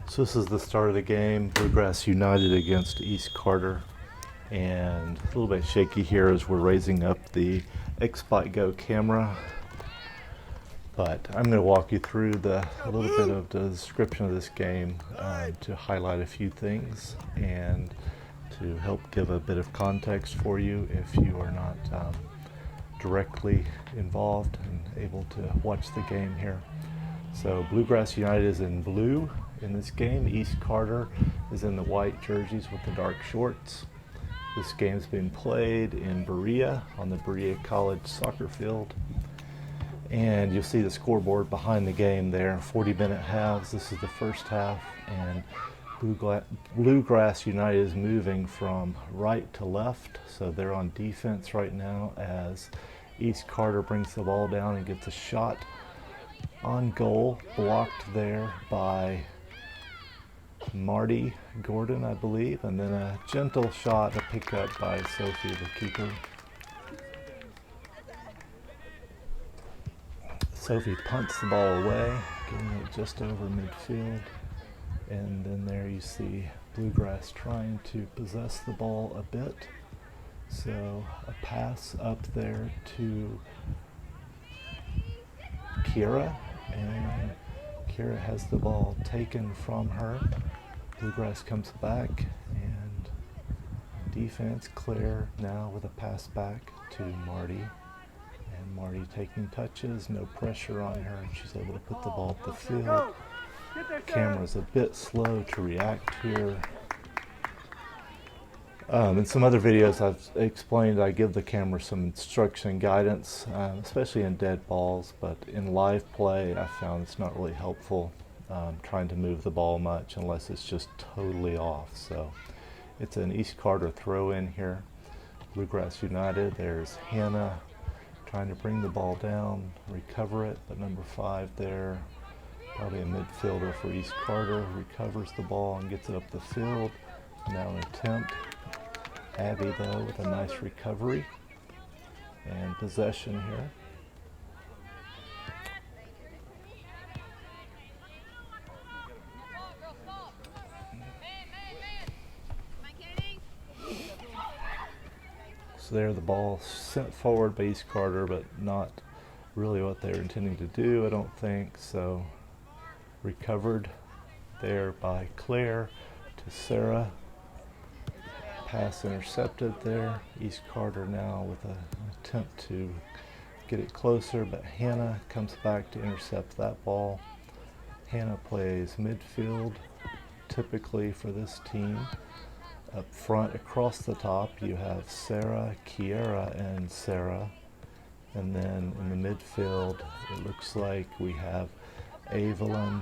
So this is the start of the game, Bluegrass United against East Carter, and a little bit shaky here as we're raising up the XbotGo camera, but I'm going to walk you through a little bit of the description of this game to highlight a few things and to help give a bit of context for you if you are not directly involved and able to watch the game here. So Bluegrass United is in blue in this game. East Carter is in the white jerseys with the dark shorts. This game's been played in Berea on the Berea College soccer field. And you'll see the scoreboard behind the game there, 40-minute halves. This is the first half, and Bluegrass United is moving from right to left. So they're on defense right now as East Carter brings the ball down and gets a shot on goal, blocked there by Marty Gordon, I believe, and then a gentle shot, a pickup by Sophie, the keeper. Sophie punts the ball away, getting it just over midfield, and then there you see Bluegrass trying to possess the ball a bit. So a pass up there to Kira, and Kira has the ball taken from her. Bluegrass comes back, and defense, Claire now with a pass back to Marty, and Marty taking touches, no pressure on her, and she's able to put the ball up the field. Camera's a bit slow to react here. In some other videos I've explained, I give the camera some instruction and guidance, especially in dead balls, but in live play I found it's not really helpful trying to move the ball much unless it's just totally off. So it's an East Carter throw in here. Bluegrass United, there's Hannah trying to bring the ball down, recover it, but number 5 there, probably a midfielder for East Carter, recovers the ball and gets it up the field. Now an attempt. Abby though with a nice recovery and possession here. So there the ball sent forward by East Carter, but not really what they were intending to do, I don't think. So recovered there by Claire to Sarah. Pass intercepted there. East Carter now with an attempt to get it closer, but Hannah comes back to intercept that ball. Hannah plays midfield typically for this team. Up front across the top you have Sarah, Kiera, and Sarah, and then in the midfield it looks like we have Evelyn,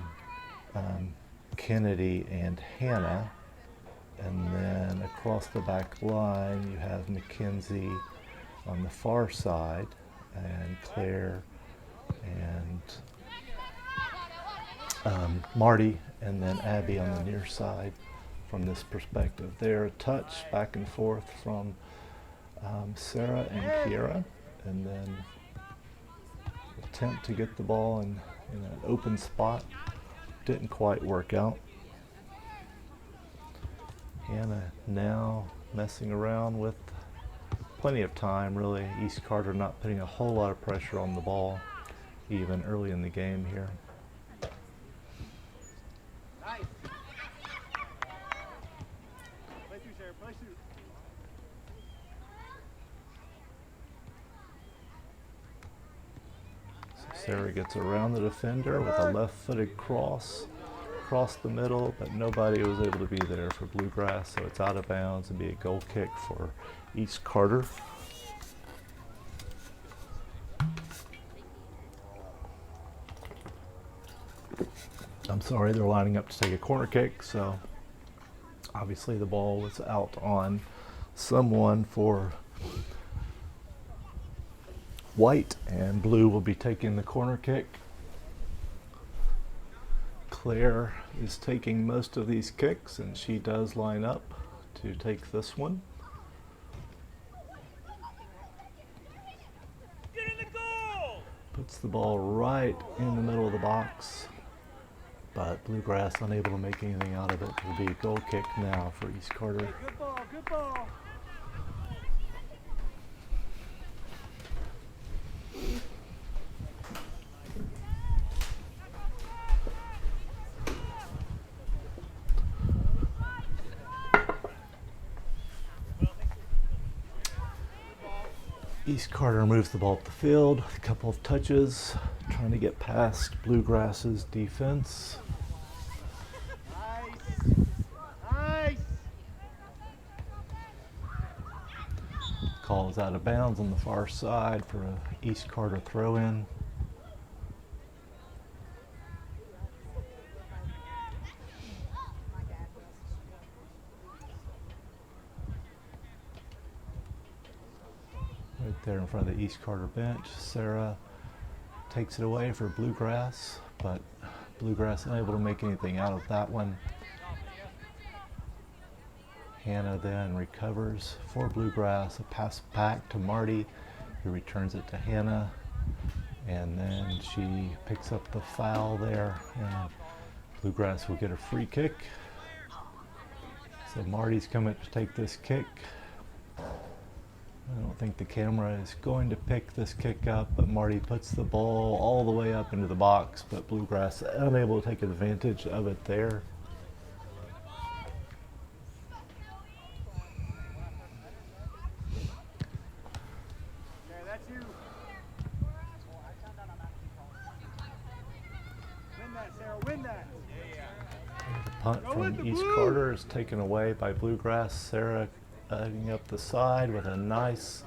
Kennedy, and Hannah. And then across the back line you have Mackenzie on the far side, and Claire and Marty, and then Abby on the near side from this perspective. There, a touch back and forth from Sarah and Kiera, and then attempt to get the ball in an open spot. Didn't quite work out. Hannah now messing around with plenty of time, really. East Carter not putting a whole lot of pressure on the ball, even early in the game here. Nice. Play through, Sarah. Play through. So Sarah gets around the defender with a left-footed cross across the middle, but nobody was able to be there for Bluegrass, so it's out of bounds and be a goal kick for East Carter. I'm sorry, they're lining up to take a corner kick, so obviously the ball was out on someone for white, and blue will be taking the corner kick. Claire is taking most of these kicks, and she does line up to take this one. Puts the ball right in the middle of the box. but Bluegrass unable to make anything out of it. It'll be a goal kick now for East Carter. Good ball, good ball. East Carter moves the ball up the field, a couple of touches, trying to get past Bluegrass's defense. Nice. Nice. Call is out of bounds on the far side for a East Carter throw-in. Right there in front of the East Carter bench, Sarah takes it away for Bluegrass, but Bluegrass unable to make anything out of that one. Hannah then recovers for Bluegrass, a pass back to Marty, who returns it to Hannah, and then she picks up the foul there, and Bluegrass will get a free kick. So Marty's coming to take this kick. I don't think the camera is going to pick this kick up, but Marty puts the ball all the way up into the box, but Bluegrass unable to take advantage of it there. Okay, that's you. Win that, Sarah, win that. The punt from East Carter is taken away by Bluegrass. Sarah heading up the side with a nice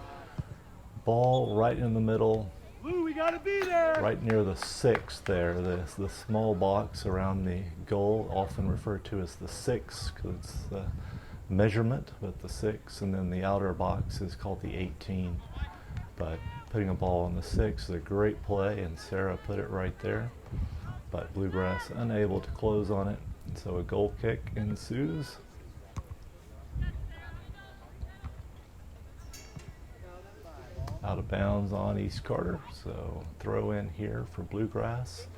ball right in the middle, Blue, we gotta be there. right near the 6 there, the small box around the goal, often referred to as the 6 because it's the measurement, but the 6, and then the outer box is called the 18. But putting a ball on the 6 is a great play, and Sarah put it right there, but Bluegrass unable to close on it, and so a goal kick ensues. Out of bounds on East Carter, so throw in here for Bluegrass.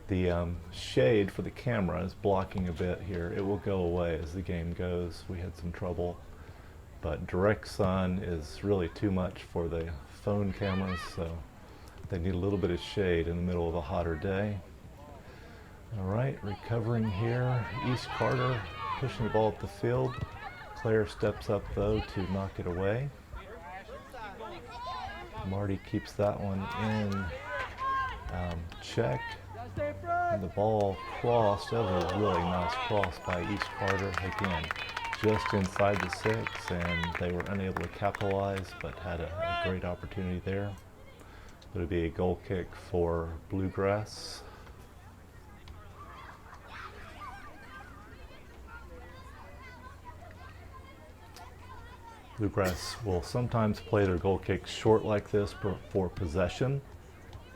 The shade for the camera is blocking a bit here. It will go away as the game goes. We had some trouble, but direct sun is really too much for the phone cameras, so they need a little bit of shade in the middle of a hotter day. All right, recovering here, East Carter pushing the ball up the field. Claire steps up though to knock it away. Marty keeps that one in check, and the ball crossed. That was a really nice cross by East Carter, again just inside the 6, and they were unable to capitalize, but had a great opportunity there. But it'll be a goal kick for Bluegrass. Bluegrass will sometimes play their goal kicks short like this for possession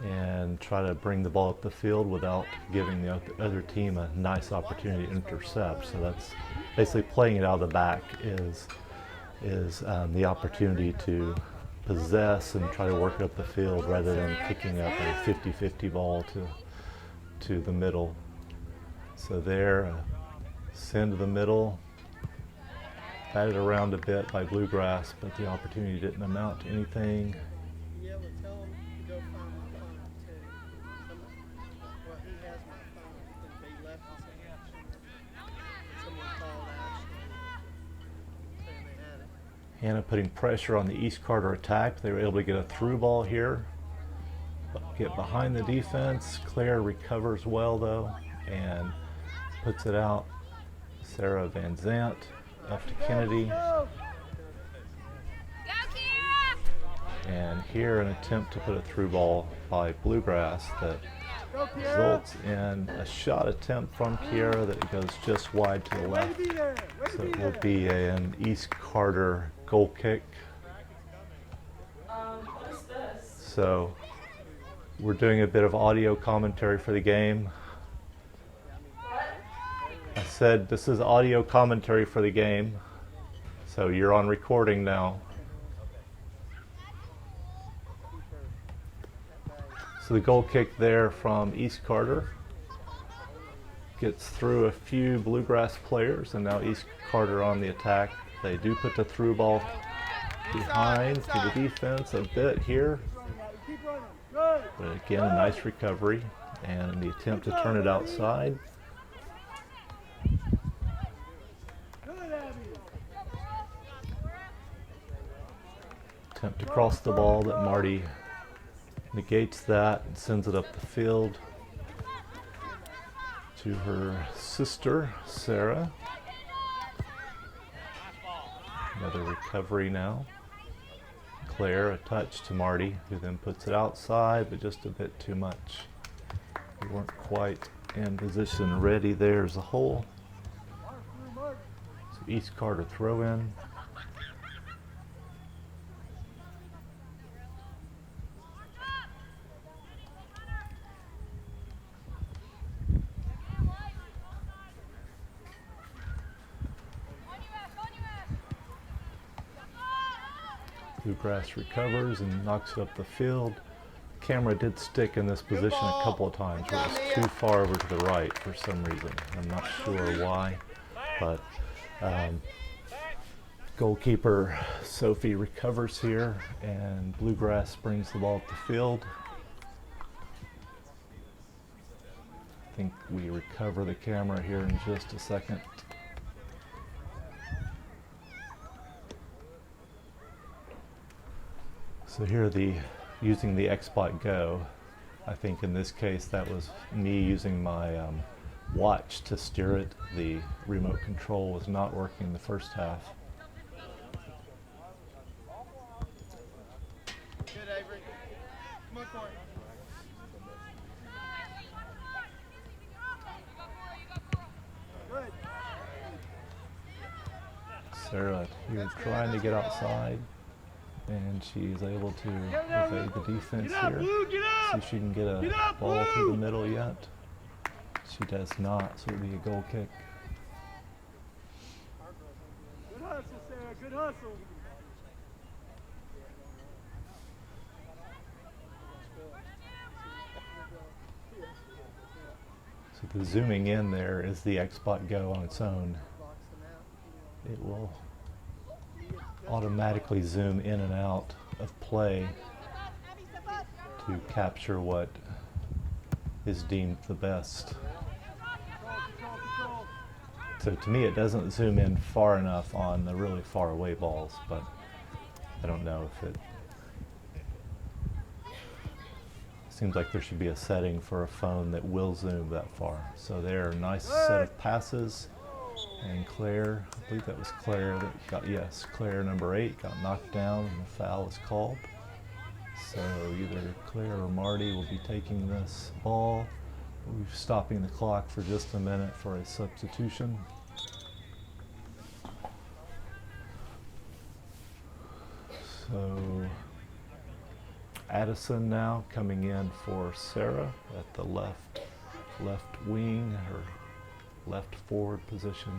and try to bring the ball up the field without giving the other team a nice opportunity to intercept. So that's basically playing it out of the back is the opportunity to possess and try to work it up the field rather than kicking up a 50-50 ball to the middle. So there, send to the middle. Batted around a bit by Bluegrass, but the opportunity didn't amount to anything. Yeah, well, tell him to go find my phone too. Well, he has my phone, but he left us in action. Someone called actually saying they had it. Hannah putting pressure on the East Carter attack. They were able to get a through ball here, get behind the defense. Claire recovers well though and puts it out. Sarah Van Zant up to Kennedy. And here an attempt to put a through ball by Bluegrass that results in a shot attempt from Kiera that goes just wide to the left. So it will be an East Carter goal kick. What is this? So we're doing a bit of audio commentary for the game. I said this is audio commentary for the game, so you're on recording now. So the goal kick there from East Carter. gets through a few Bluegrass players, and now East Carter on the attack. They do put the through ball behind to the defense a bit here, Keep running. Good. but again, a nice recovery and the attempt to turn it outside. Good, Abby. Attempt to cross the ball that Marty negates that and sends it up the field to her sister, Sarah. Another recovery now. Claire, a touch to Marty, who then puts it outside, but just a bit too much. We weren't quite in position ready. There's a hole. So East Carter throw in. Bluegrass recovers and knocks it up the field. Camera did stick in this position a couple of times where it was too far over to the right for some reason. I'm not sure why, but goalkeeper Sophie recovers here and Bluegrass brings the ball up the field. I think we recover the camera here in just a second. So here using the XbotGo, I think in this case that was me using my watch to steer it. The remote control was not working in the first half. Good, Avery. Come on, Corey. Good. Sarah here trying to get outside, and she's able to evade the defense Get up, here. Blue, get See up! if she can get a Get up, ball through Blue! the middle yet. She does not, so it'll be a goal kick. Good hustle, Sarah. Good hustle. So the zooming in there is the XbotGo on its own. It will automatically zoom in and out of play to capture what is deemed the best. So to me it doesn't zoom in far enough on the really far away balls, but I don't know if it seems like there should be a setting for a phone that will zoom that far. So there, nice set of passes. And Claire, I believe that was Claire that got, yes, Claire number 8 got knocked down and the foul is called. So either Claire or Marty will be taking this ball. We're stopping the clock for just a minute for a substitution. So Addison now coming in for Sarah at the left wing, her left forward position.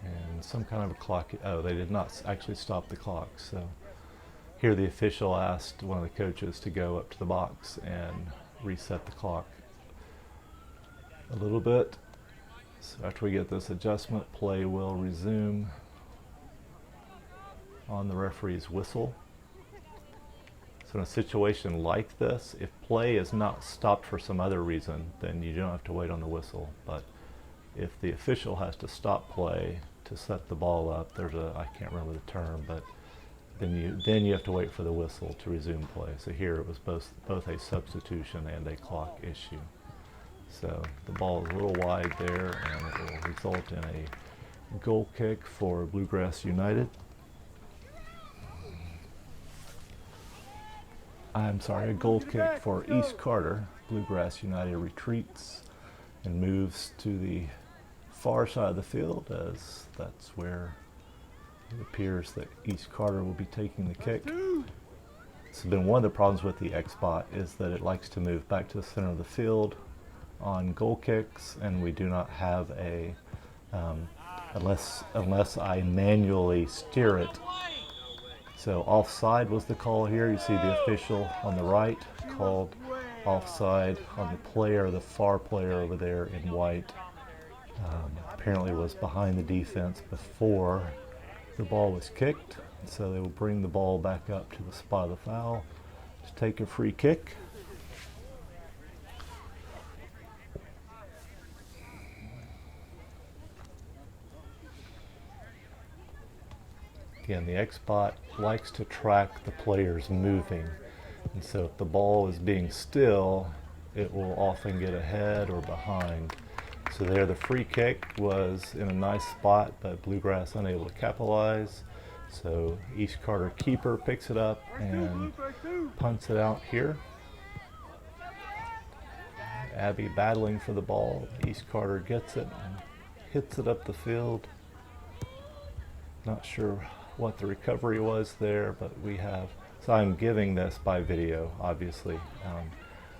And some kind of a clock, oh, they did not actually stop the clock. So here the official asked one of the coaches to go up to the box and reset the clock a little bit. So after we get this adjustment, play will resume on the referee's whistle. So in a situation like this, if play is not stopped for some other reason, then you don't have to wait on the whistle. But if the official has to stop play to set the ball up, there's a, I can't remember the term, but then you have to wait for the whistle to resume play. So here it was both a substitution and a clock issue. So the ball is a little wide there, and it will result in a goal kick for Bluegrass United. I'm sorry, a goal kick for East Carter. Bluegrass United retreats and moves to the far side of the field, as that's where it appears that East Carter will be taking the kick. This has been one of the problems with the Xbot, is that it likes to move back to the center of the field on goal kicks, and we do not have a unless I manually steer it So offside was the call here. You see the official on the right called offside on the player, the far player over there in white. Apparently was behind the defense before the ball was kicked. So they will bring the ball back up to the spot of the foul to take a free kick. Again, the Xbot likes to track the players moving. And so if the ball is being still, it will often get ahead or behind. So there the free kick was in a nice spot, but Bluegrass unable to capitalize. So East Carter keeper picks it up and punts it out here. Abby battling for the ball. East Carter gets it and hits it up the field. Not sure what the recovery was there, but we have, so I'm giving this by video, obviously.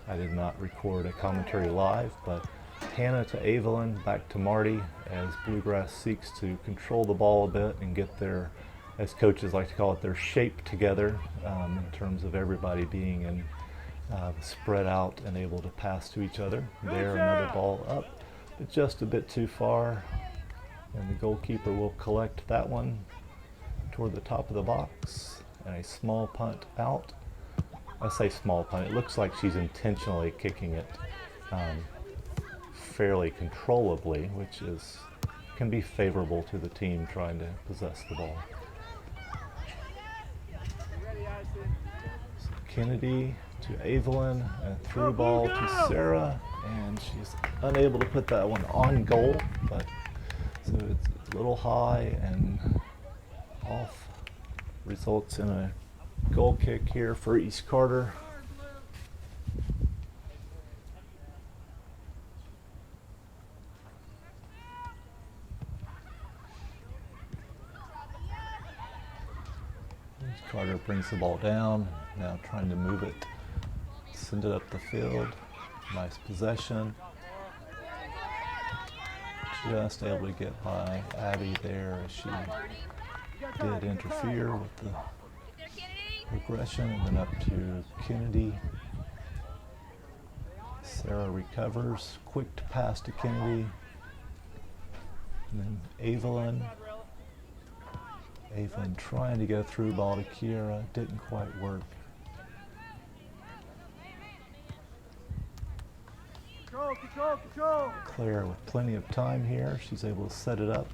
I did not record a commentary live, but Hannah to Evelyn, back to Marty, as Bluegrass seeks to control the ball a bit and get their, as coaches like to call it, their shape together in terms of everybody being in spread out and able to pass to each other. There, another ball up, but just a bit too far, and the goalkeeper will collect that one toward the top of the box, and a small punt out. I say small punt, it looks like she's intentionally kicking it fairly controllably, which is can be favorable to the team trying to possess the ball. So Kennedy to Evelyn, a through ball to Sarah, and she's unable to put that one on goal, but so it's a little high and off, results in a goal kick here for East Carter. East Carter brings the ball down, now trying to move it, send it up the field. Nice possession. Just able to get by Abby there as she did interfere with the progression, and then up to Kennedy. Sarah recovers, quick to pass to Kennedy. And then Evelyn. Evelyn trying to go through ball to Kiera, didn't quite work. Control, control, control. Claire with plenty of time here, she's able to set it up.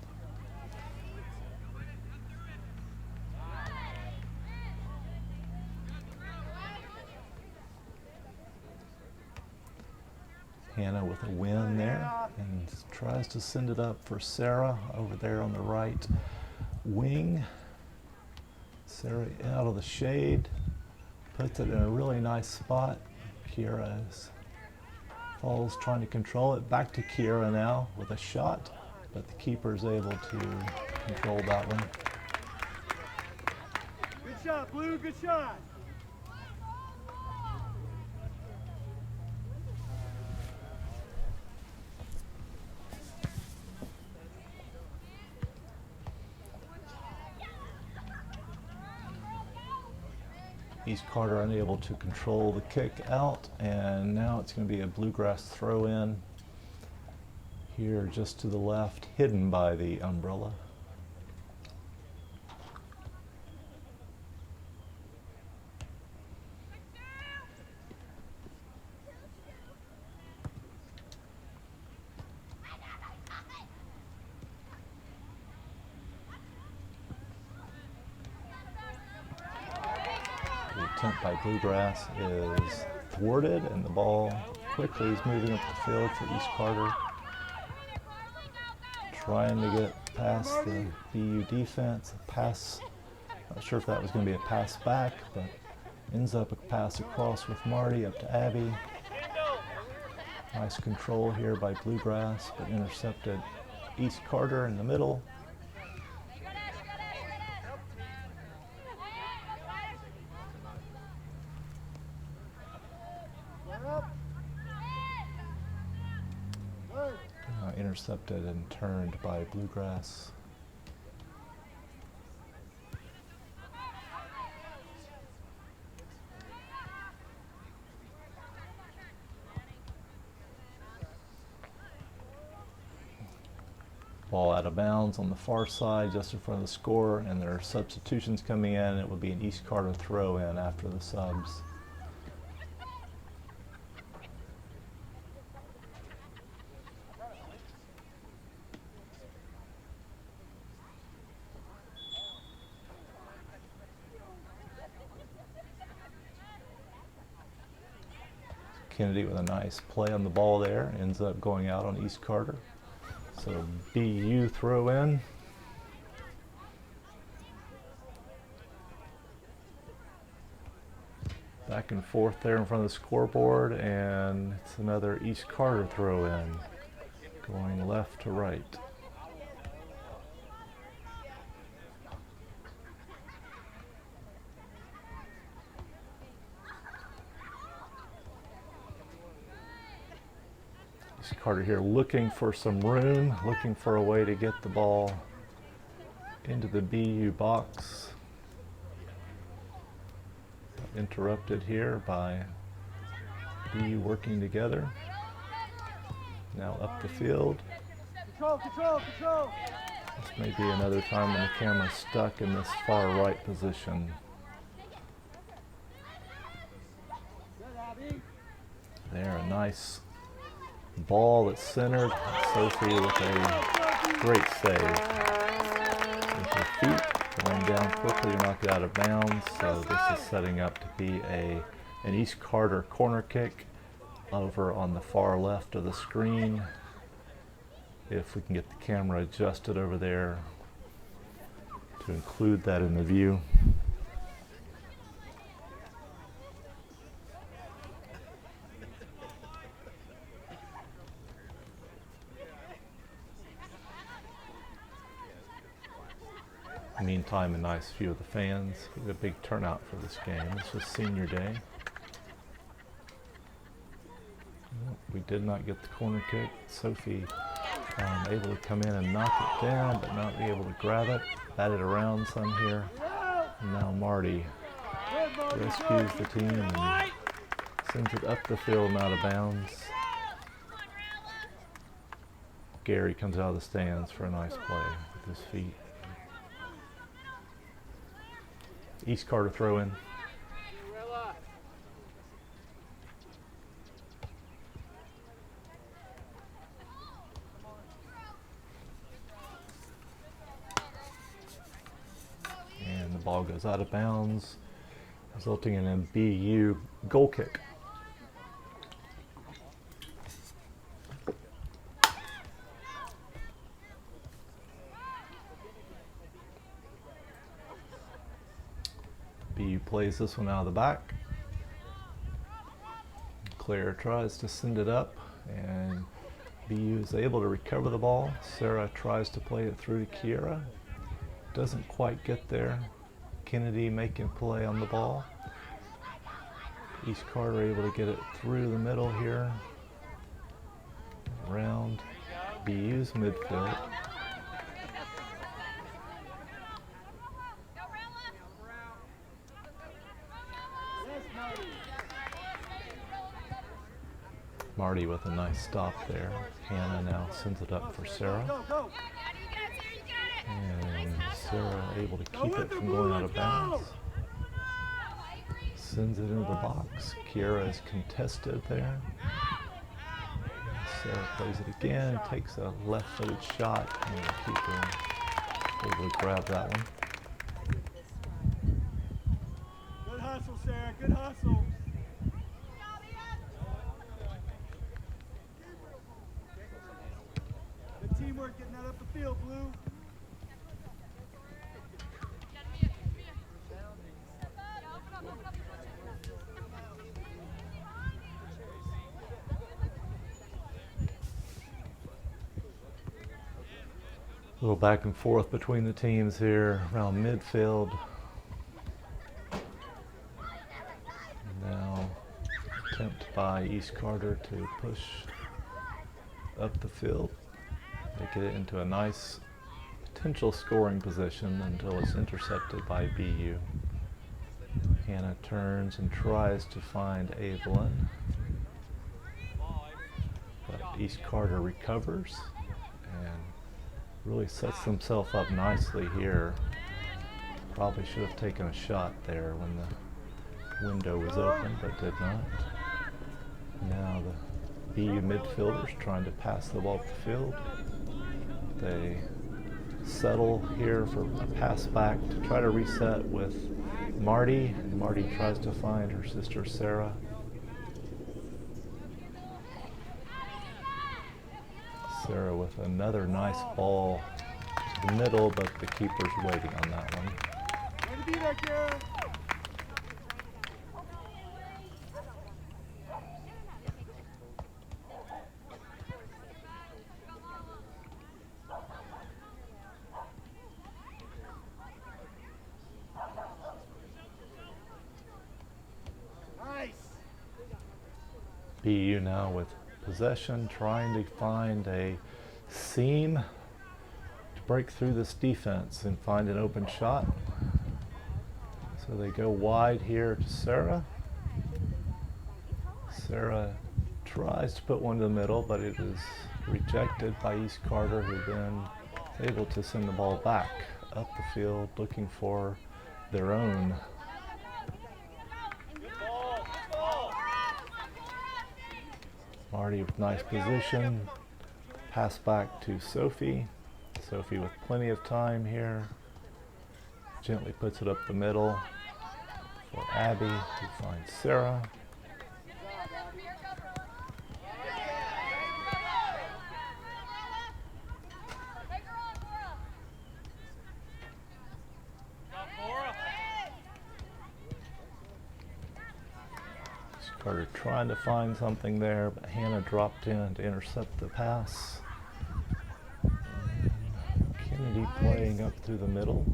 Hannah with a win there, and tries to send it up for Sarah over there on the right wing. Sarah out of the shade, puts it in a really nice spot. Kiera falls trying to control it. Back to Kiera now with a shot, but the keeper is able to control that one. Good shot, Blue, good shot. East Carter unable to control the kick out, and now it's going to be a Bluegrass throw in here just to the left, hidden by the umbrella. The attempt by Bluegrass is thwarted, and the ball quickly is moving up the field for East Carter. Trying to get past the BU defense. A pass, not sure if that was going to be a pass back, but ends up a pass across with Marty up to Abby. Nice control here by Bluegrass, but intercepted East Carter in the middle. Intercepted and turned by Bluegrass. ball out of bounds on the far side, just in front of the score, and there are substitutions coming in. It would be an East Carter throw in after the subs. Kennedy with a nice play on the ball there, ends up going out on East Carter. So BU throw in. Back and forth there in front of the scoreboard, and it's another East Carter throw in, going left to right. Carter here looking for some room, looking for a way to get the ball into the BU box. Interrupted here by BU working together. Now up the field. Control, control, control. This may be another time when the camera's stuck in this far right position. There, a nice ball that's centered. Sophie with a great save. With her feet going down quickly to knock it out of bounds. So this is setting up to be an East Carter corner kick over on the far left of the screen. If we can get the camera adjusted over there to include that in the view. Meantime, a nice view of the fans. We had a big turnout for this game. This was senior day. We did not get the corner kick. Sophie able to come in and knock it down, but not be able to grab it. Batted around some here. And now Marty rescues the team and sends it up the field and out of bounds. Gary comes out of the stands for a nice play with his feet. East Carter throw in. And the ball goes out of bounds, resulting in a BU goal kick. BU plays this one out of the back. Claire tries to send it up, and BU is able to recover the ball. Sarah tries to play it through to Kiera. Doesn't quite get there. Kennedy making play on the ball. East Carter able to get it through the middle here. Around BU's midfield. Marty with a nice stop there. Hannah now sends it up for Sarah. And Sarah able to keep it from going out of bounds. Sends it into the box. Kiera is contested there. Sarah plays it again, takes a left-footed shot, and the keeper able to grab that one. Good hustle, Sarah. Good hustle. Good teamwork getting that up the field, Blue. A little back and forth between the teams here around midfield. Now attempt by East Carter to push up the field. They get it into a nice potential scoring position until it's intercepted by BU. Hannah turns and tries to find Evelyn, but East Carter recovers and really sets himself up nicely here. Probably should have taken a shot there when the window was open, but did not. Now the BU midfielders trying to pass the ball up the field. They settle here for a pass back to try to reset with Marty. Marty tries to find her sister Sarah. Sarah with another nice ball to the middle, but the keeper's waiting on that one. Way to be there, Kara. Nice. BU now with possession, trying to find a seam to break through this defense and find an open shot. So they go wide here to Sarah. Sarah tries to put one to the middle, but it is rejected by East Carter, who then is able to send the ball back up the field looking for their own. Marty with nice position. Pass back to Sophie. Sophie with plenty of time here. Gently puts it up the middle for Abby, who finds Sarah. Carter trying to find something there, but Hannah dropped in to intercept the pass. And Kennedy playing up through the middle.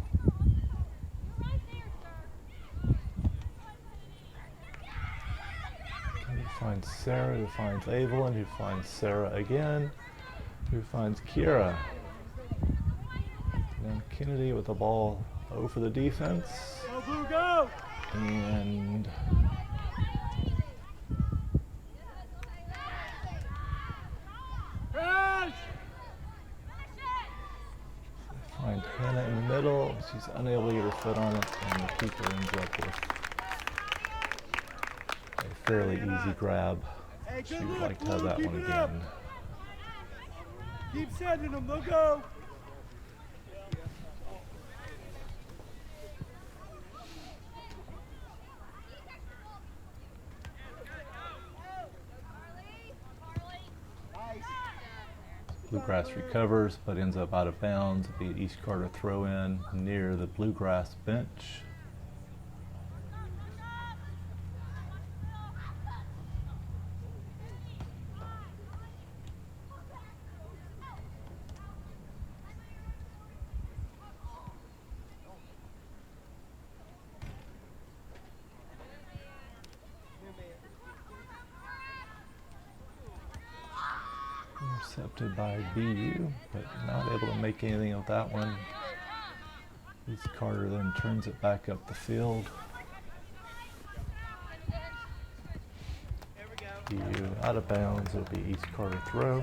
Kennedy finds Sarah, who finds Evelyn, who finds Sarah again, who finds Kira. Then Kennedy with the ball over the defense. Go, Blue, go! And Crash! find Hannah in the middle. She's unable to get her foot on it, and the keeper ends up with a fairly easy grab. Hey, She good would look, like to have Blue, that keep one it up. again. Keep sending them, they'll go. Bluegrass recovers, but ends up out of bounds. It'll be East Carter throw in near the Bluegrass bench. Intercepted by BU, but not able to make anything of that one. East Carter then turns it back up the field. BU out of bounds. It'll be East Carter throw.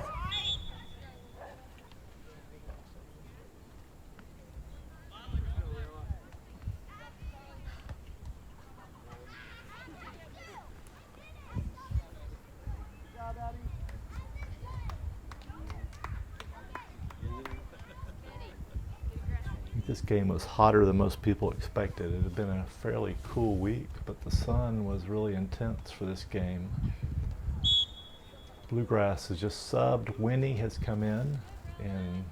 Good job, Abby. This game was hotter than most people expected. It had been a fairly cool week, but the sun was really intense for this game. Bluegrass has just subbed. Winnie has come in and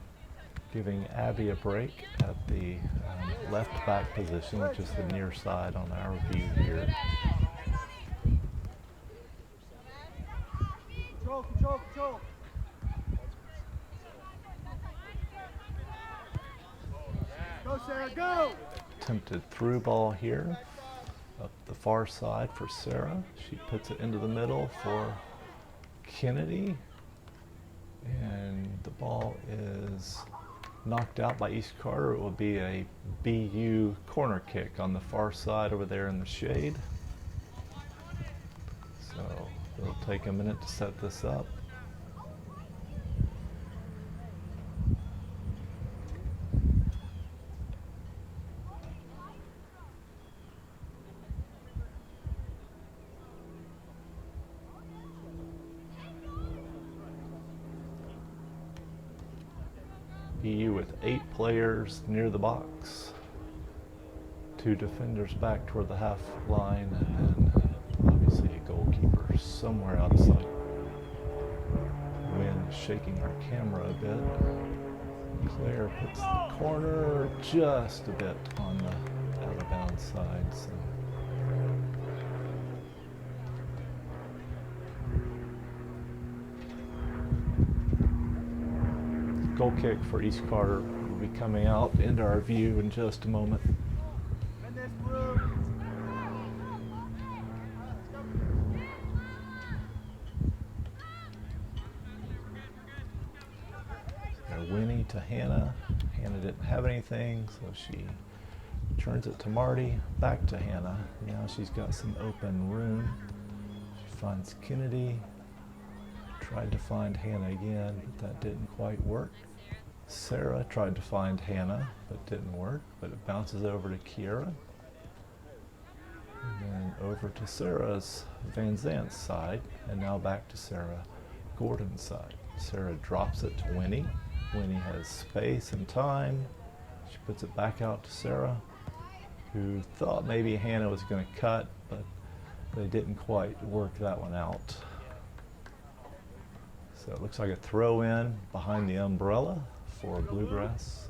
giving Abby a break at the left back position, which is the near side on our view here. Control, control, control. Go, Sarah, go! Attempted through ball here up the far side for Sarah. She puts it into the middle for Kennedy, and the ball is knocked out by East Carter. It will be a BU corner kick on the far side over there in the shade. So it'll take a minute to set this up. BU with 8 players near the box. 2 defenders back toward the half line, and then obviously a goalkeeper somewhere out of sight. Wind is shaking our camera a bit. Claire puts the corner just a bit on the out of bounds side. So. Goal kick for East Carter will be coming out into our view in just a moment. And this blue. Winnie to Hannah. Hannah didn't have anything, so she turns it to Marty. Back to Hannah. Now she's got some open room. She finds Kennedy. Tried to find Hannah again, but that didn't quite work. Sarah tried to find Hannah, but didn't work. But it bounces over to Kiera. And then over to Sarah's Van Zant's side, and now back to Sarah Gordon's side. Sarah drops it to Winnie. Winnie has space and time. She puts it back out to Sarah, who thought maybe Hannah was going to cut, but they didn't quite work that one out. So it looks like a throw in behind the umbrella for Bluegrass.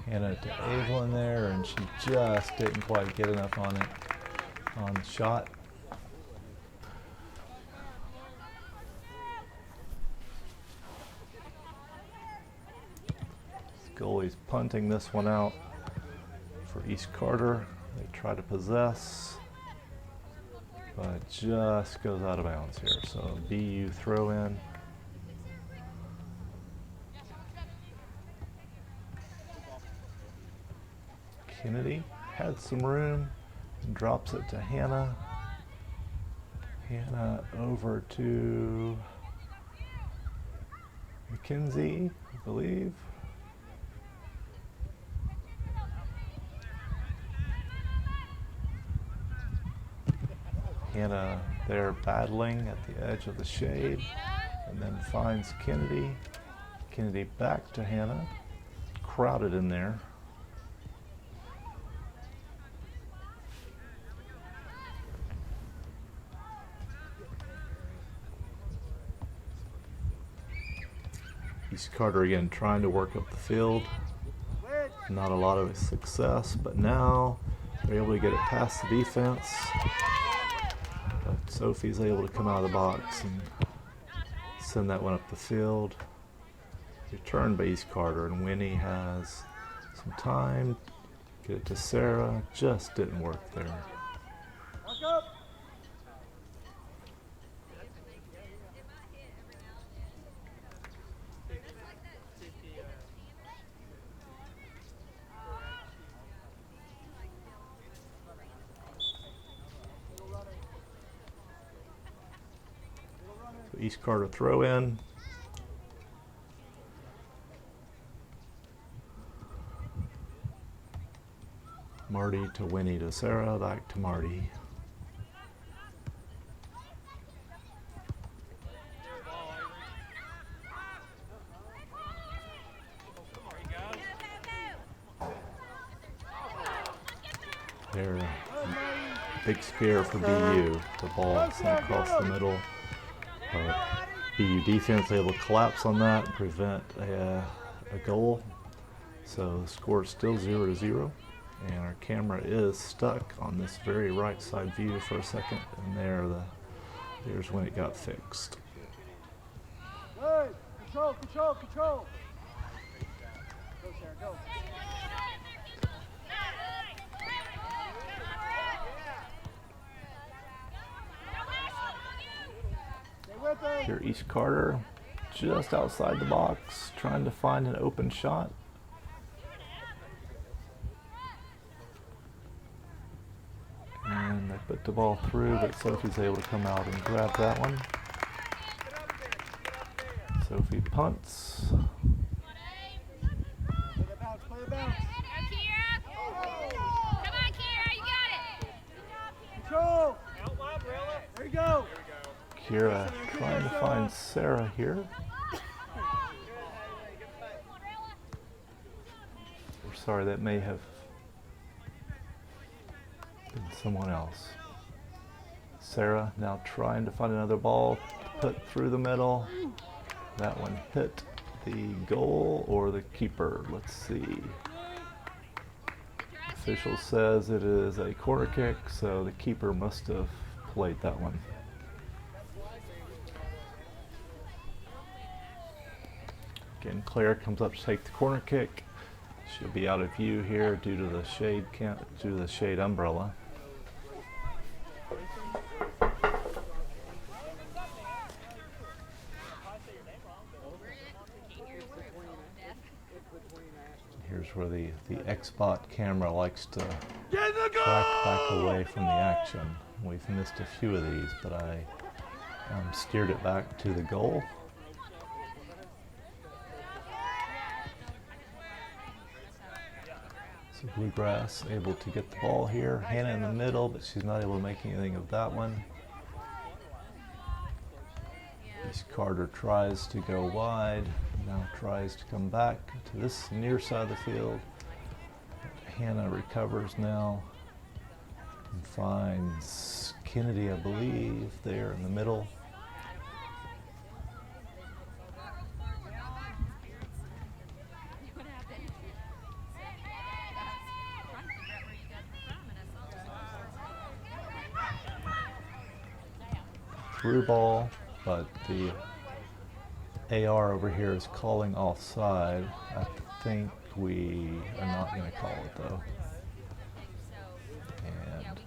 Hannah to Evelyn there, and she just didn't quite get enough on it on the shot. Goalie's punting this one out for East Carter. They try to possess, but just goes out of bounds here. So BU throw in. Kennedy had some room and drops it to Hannah. Hannah over to Mackenzie, I believe. Hannah there battling at the edge of the shade, and then finds Kennedy. Kennedy back to Hannah. Crowded in there. East Carter again trying to work up the field. Not a lot of success, but now they're able to get it past the defense. But Sophie's able to come out of the box and send that one up the field. Returned by East Carter, and Winnie has some time. Get it to Sarah. Just didn't work there. Back up. So East Carter throw in. Marty to Winnie to Sarah, back to Marty. There, big scare for BU. The ball sent across the middle. BU defense able to collapse on that and prevent a goal. So the score is still 0-0. And our camera is stuck on this very right side view for a second, and there's when it got fixed. Good. Control, control, control. Go, Sarah, go. Stay with her. Here East Carter, just outside the box, trying to find an open shot. And they put the ball through, but Sophie's able to come out and grab that one. Sophie punts. Play the bounce, play the bounce. Control. There you go. Kira trying to find Sarah here. We're sorry, that may have been someone else. Sarah now trying to find another ball to put through the middle. That one hit the goal or the keeper. Let's see. Official says it is a corner kick, so the keeper must have played that one. Again, Claire comes up to take the corner kick. She'll be out of view here due to the shade umbrella. Here's where the Xbot camera likes to track back away from the action. We've missed a few of these, but I steered it back to the goal. So Bluegrass able to get the ball here. Hannah in the middle, but she's not able to make anything of that one. East Carter tries to go wide, now tries to come back to this near side of the field. But Hannah recovers now and finds Kennedy, I believe, there in the middle. Through ball, but the AR over here is calling offside. I think we are not going to call it though. And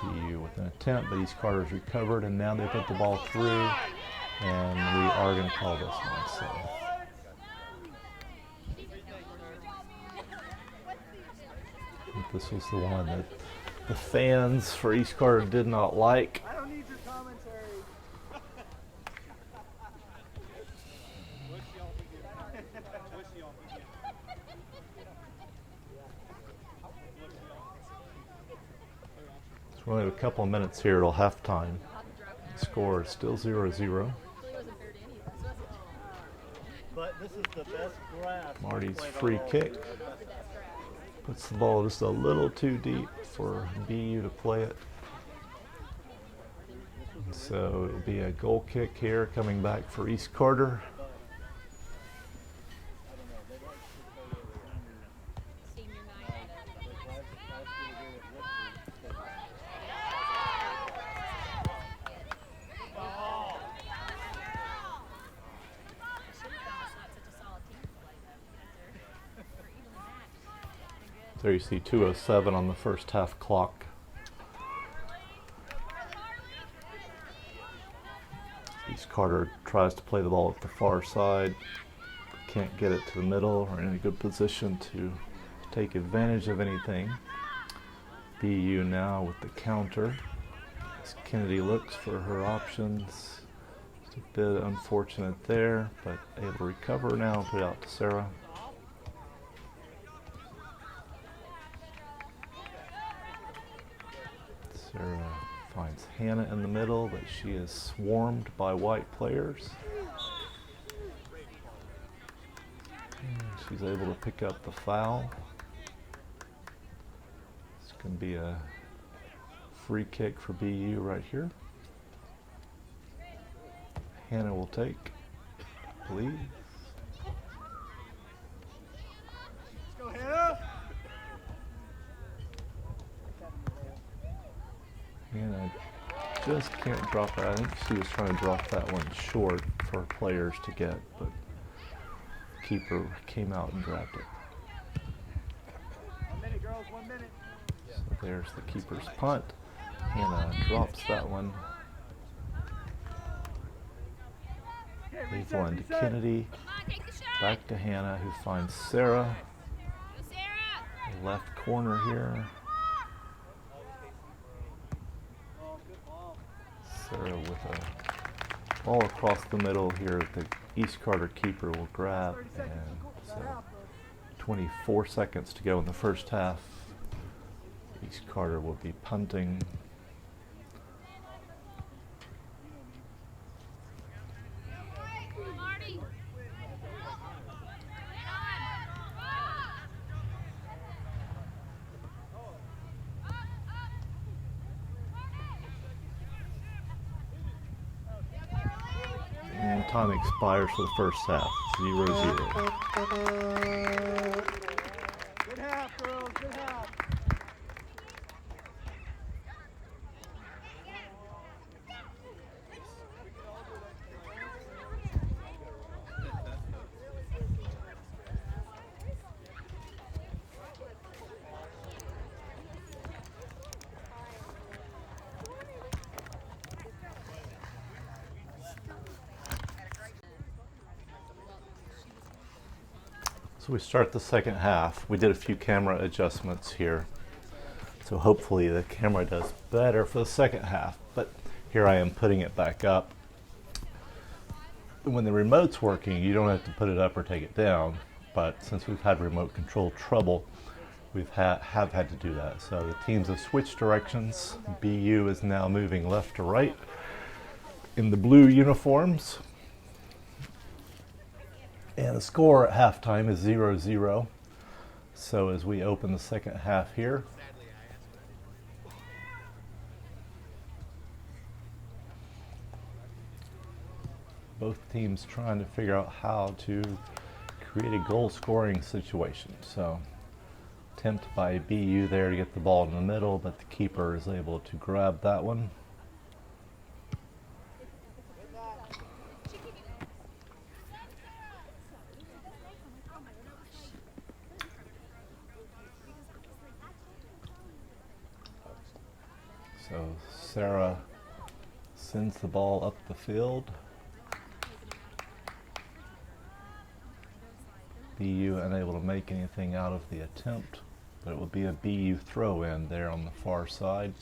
BU with an attempt, but East Carter's recovered, and now they put the ball through, and we are going to call this one. So. This was the one that the fans for East Carter did not like. I don't need your commentary. So we only have a couple of minutes here till halftime. The score is still 0-0. But this is the best graph. Marty's free kick puts the ball just a little too deep for BU to play it. And so it'll be a goal kick here coming back for East Carter. There you see 2:07 on the first half clock. East Carter tries to play the ball at the far side. Can't get it to the middle or in a good position to take advantage of anything. BU now with the counter. As Kennedy looks for her options. It's a bit unfortunate there, but able to recover now and put it out to Sarah. Sarah finds Hannah in the middle, but she is swarmed by white players. And she's able to pick up the foul. It's going to be a free kick for BU right here. Hannah will take, I believe. Let's go, Hannah. Hannah just can't drop it. I think she was trying to drop that one short for players to get, but the keeper came out and grabbed it. 1 minute, girls, 1 minute. So there's the keeper's punt. Hannah drops that one. Okay, Leave reset, one to reset. Kennedy. Back to Hannah, who finds Sarah. Left corner here. Oh, good ball. Sarah with a ball across the middle here. The East Carter keeper will grab, and so 24 seconds to go in the first half. East Carter will be punting. And time expires for the first half, 0-0. Good half, girls. Good half. So we start the second half. We did a few camera adjustments here. So hopefully the camera does better for the second half. But here I am putting it back up. When the remote's working, you don't have to put it up or take it down. But since we've had remote control trouble, we've have had to do that. So the teams have switched directions. BU is now moving left to right in the blue uniforms. And the score at halftime is 0-0. So as we open the second half here, both teams trying to figure out how to create a goal scoring situation. So attempt by BU there to get the ball in the middle, but the keeper is able to grab that one. So Sarah sends the ball up the field. BU unable to make anything out of the attempt, but it will be a BU throw in there on the far side.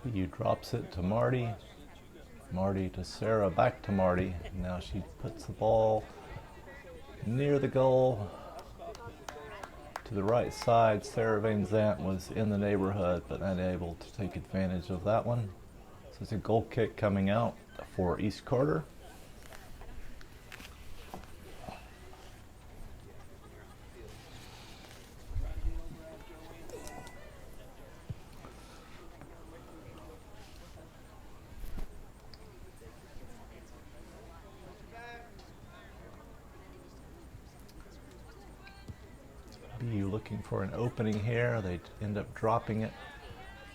BU drops it to Marty. Marty to Sarah, back to Marty. Now she puts the ball near the goal to the right side. Sarah Van Zant was in the neighborhood but unable to take advantage of that one. So it's a goal kick coming out for East Carter. BU looking for an opening here. They end up dropping it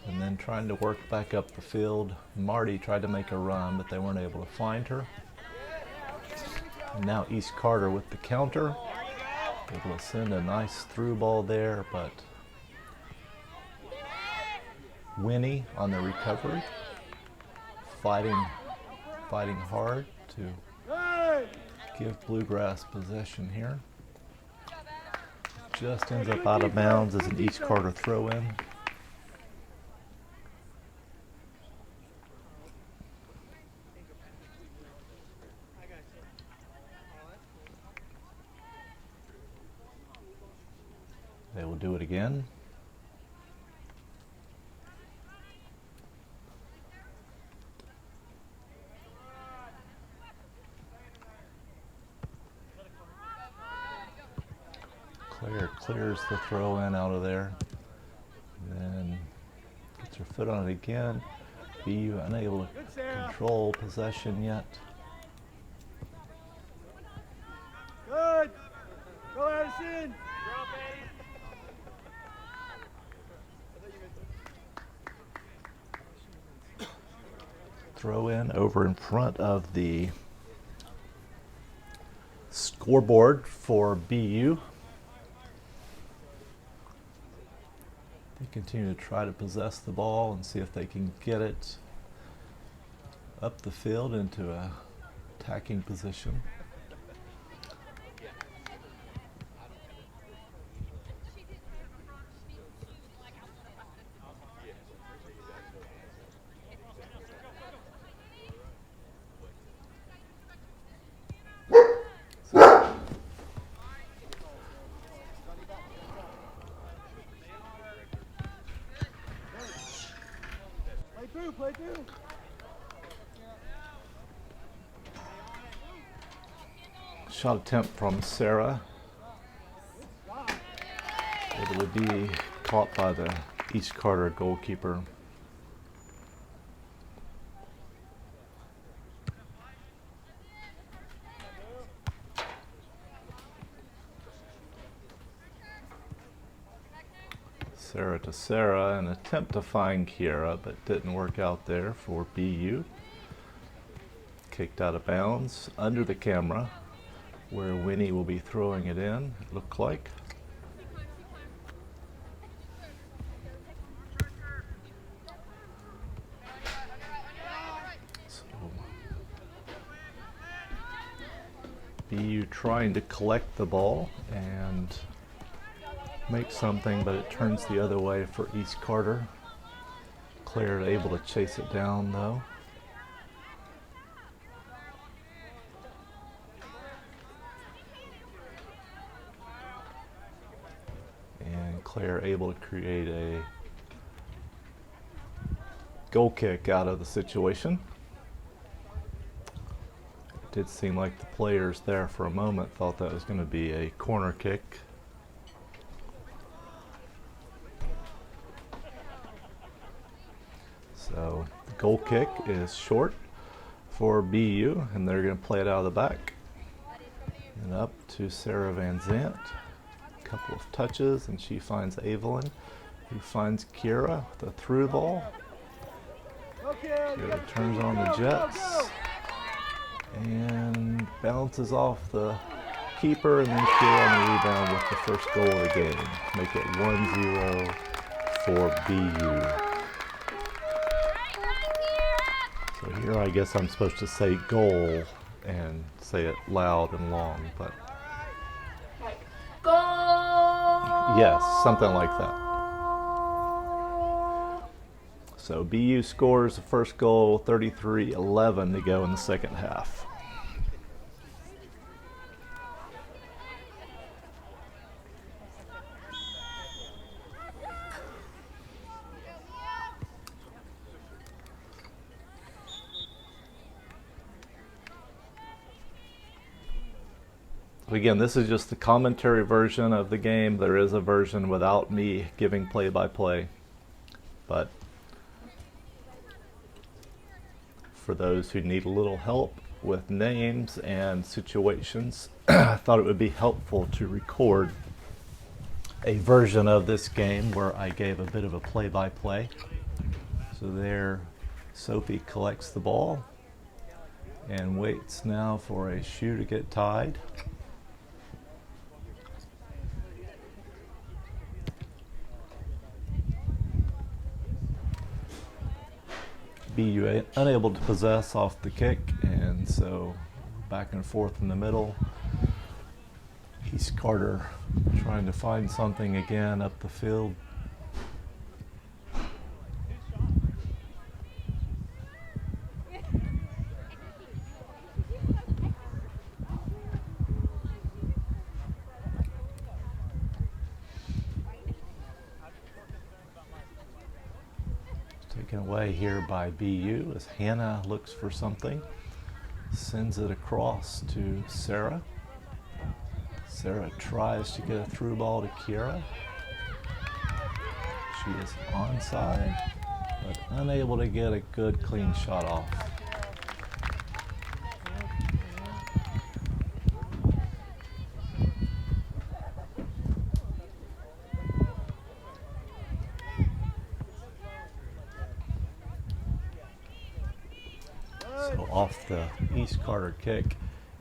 and then trying to work back up the field. Marty tried to make a run, but they weren't able to find her. And now East Carter with the counter. Able to send a nice through ball there, but Winnie on the recovery. Fighting hard to give Bluegrass possession here. Just ends up out of bounds as an East Carter throw in. They will do it again. Claire clears the throw in out of there. And then gets her foot on it again. BU unable to control possession yet. Good. Go, Addison. throw in over in front of the scoreboard for BU. They continue to try to possess the ball and see if they can get it up the field into a attacking position. Play through. Shot attempt from Sarah. Able to be caught by the East Carter goalkeeper. Sarah to Sarah, an attempt to find Kiera, but didn't work out there for BU. Kicked out of bounds under the camera, where Winnie will be throwing it in, it looked like. So, BU trying to collect the ball and make something, but it turns the other way for East Carter. Claire able to chase it down though. And Claire able to create a goal kick out of the situation. It did seem like the players there for a moment thought that was going to be a corner kick. So the goal kick is short for BU, and they're going to play it out of the back. And up to Sarah Van Zant. A couple of touches, and she finds Evelyn, who finds Kiera with a through ball. Kiera turns on the Jets and bounces off the keeper, and then Kiera on the rebound with the first goal of the game. Make it 1-0 for BU. So here I guess I'm supposed to say goal and say it loud and long, but goal! Yes, something like that. So BU scores the first goal, 33-11 to go in the second half. Again, this is just the commentary version of the game. There is a version without me giving play-by-play. But for those who need a little help with names and situations, I thought it would be helpful to record a version of this game where I gave a bit of a play-by-play. So there, Sophie collects the ball and waits now for a shoe to get tied. BU unable to possess off the kick, and so back and forth in the middle. East Carter trying to find something again up the field. Taken away here by BU as Hannah looks for something, sends it across to Sarah. Sarah tries to get a through ball to Kiera. She is onside, but unable to get a good clean shot off. off the East Carter kick.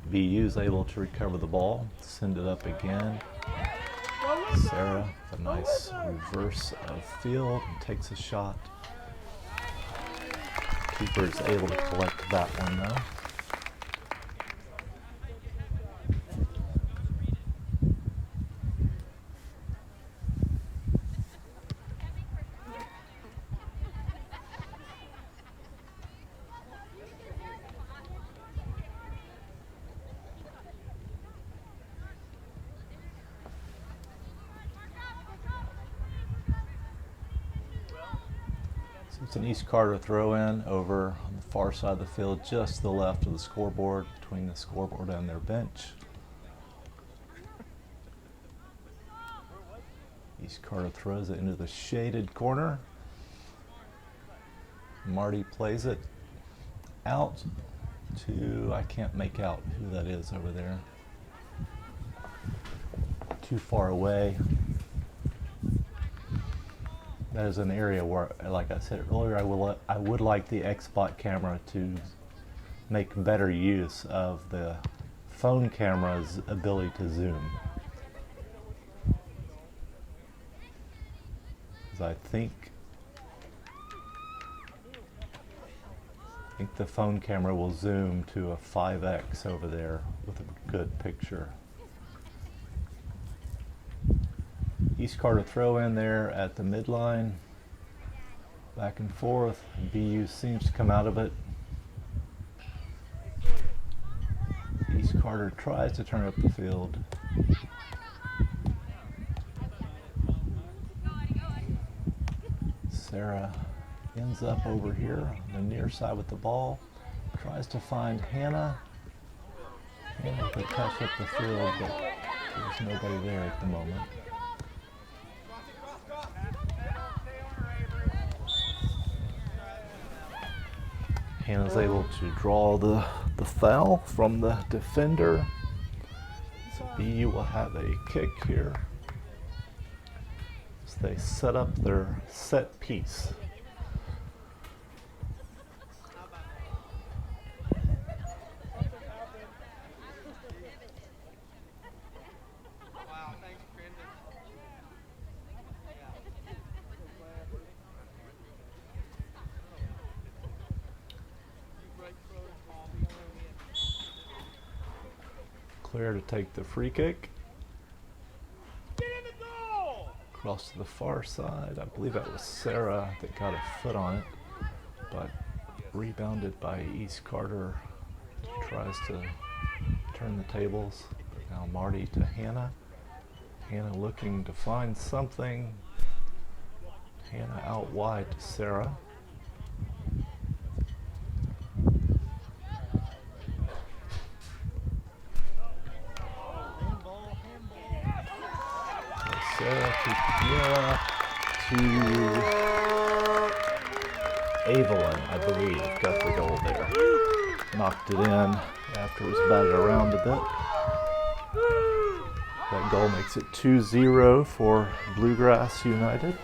BU is able to recover the ball, send it up again. Sarah, a nice reverse of field, and takes a shot. Keeper is able to collect that one though. So it's an East Carter throw-in over on the far side of the field, just to the left of the scoreboard, between the scoreboard and their bench. East Carter throws it into the shaded corner. Marty plays it out to, I can't make out who that is over there. Too far away. That is an area where, like I said earlier, I would like the Xbot camera to make better use of the phone camera's ability to zoom. Because I think the phone camera will zoom to a 5x over there with a good picture. East Carter throw in there at the midline. Back and forth. BU seems to come out of it. East Carter tries to turn up the field. Sarah ends up over here on the near side with the ball. Tries to find Hannah. Hannah could touch up the field, but there's nobody there at the moment. Hannah's able to draw the foul from the defender. So BU will have a kick here as they set up their set piece. Clear to take the free kick. Cross to the far side. I believe that was Sarah that got a foot on it, but rebounded by East Carter. Tries to turn the tables. But now Marty to Hannah. Hannah looking to find something. Hannah out wide to Sarah. Sarah to Kiera to Evelyn, I believe, got the goal there. Knocked it in after it was batted around a bit. That goal makes it 2-0 for Bluegrass United.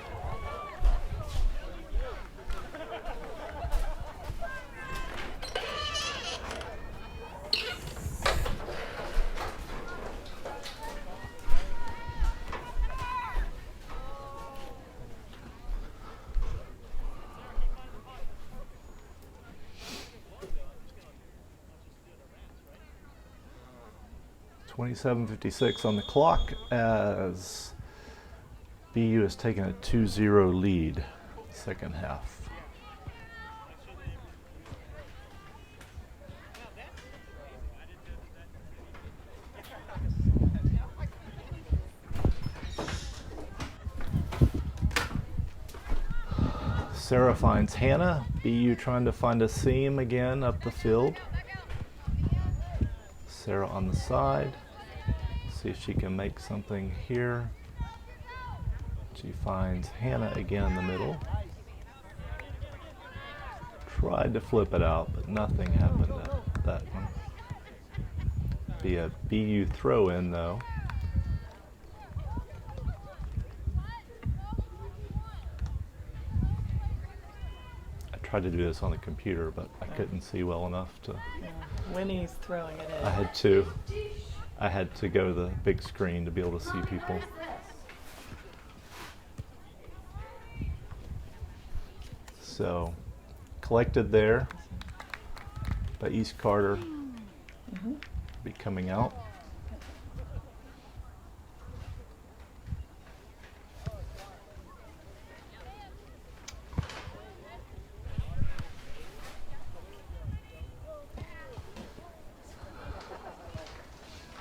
.57:56 on the clock as BU has taken a 2-0 lead second half. Sarah finds Hannah. BU trying to find a seam again up the field. Sarah on the side. See if she can make something here. She finds Hannah again in the middle. Tried to flip it out, but nothing happened at that one. Be a BU throw in though. tried to do this on the computer, but I couldn't see well enough to. Yeah. Winnie's throwing it in. I had to go to the big screen to be able to see people. So, collected there by East Carter. Be coming out.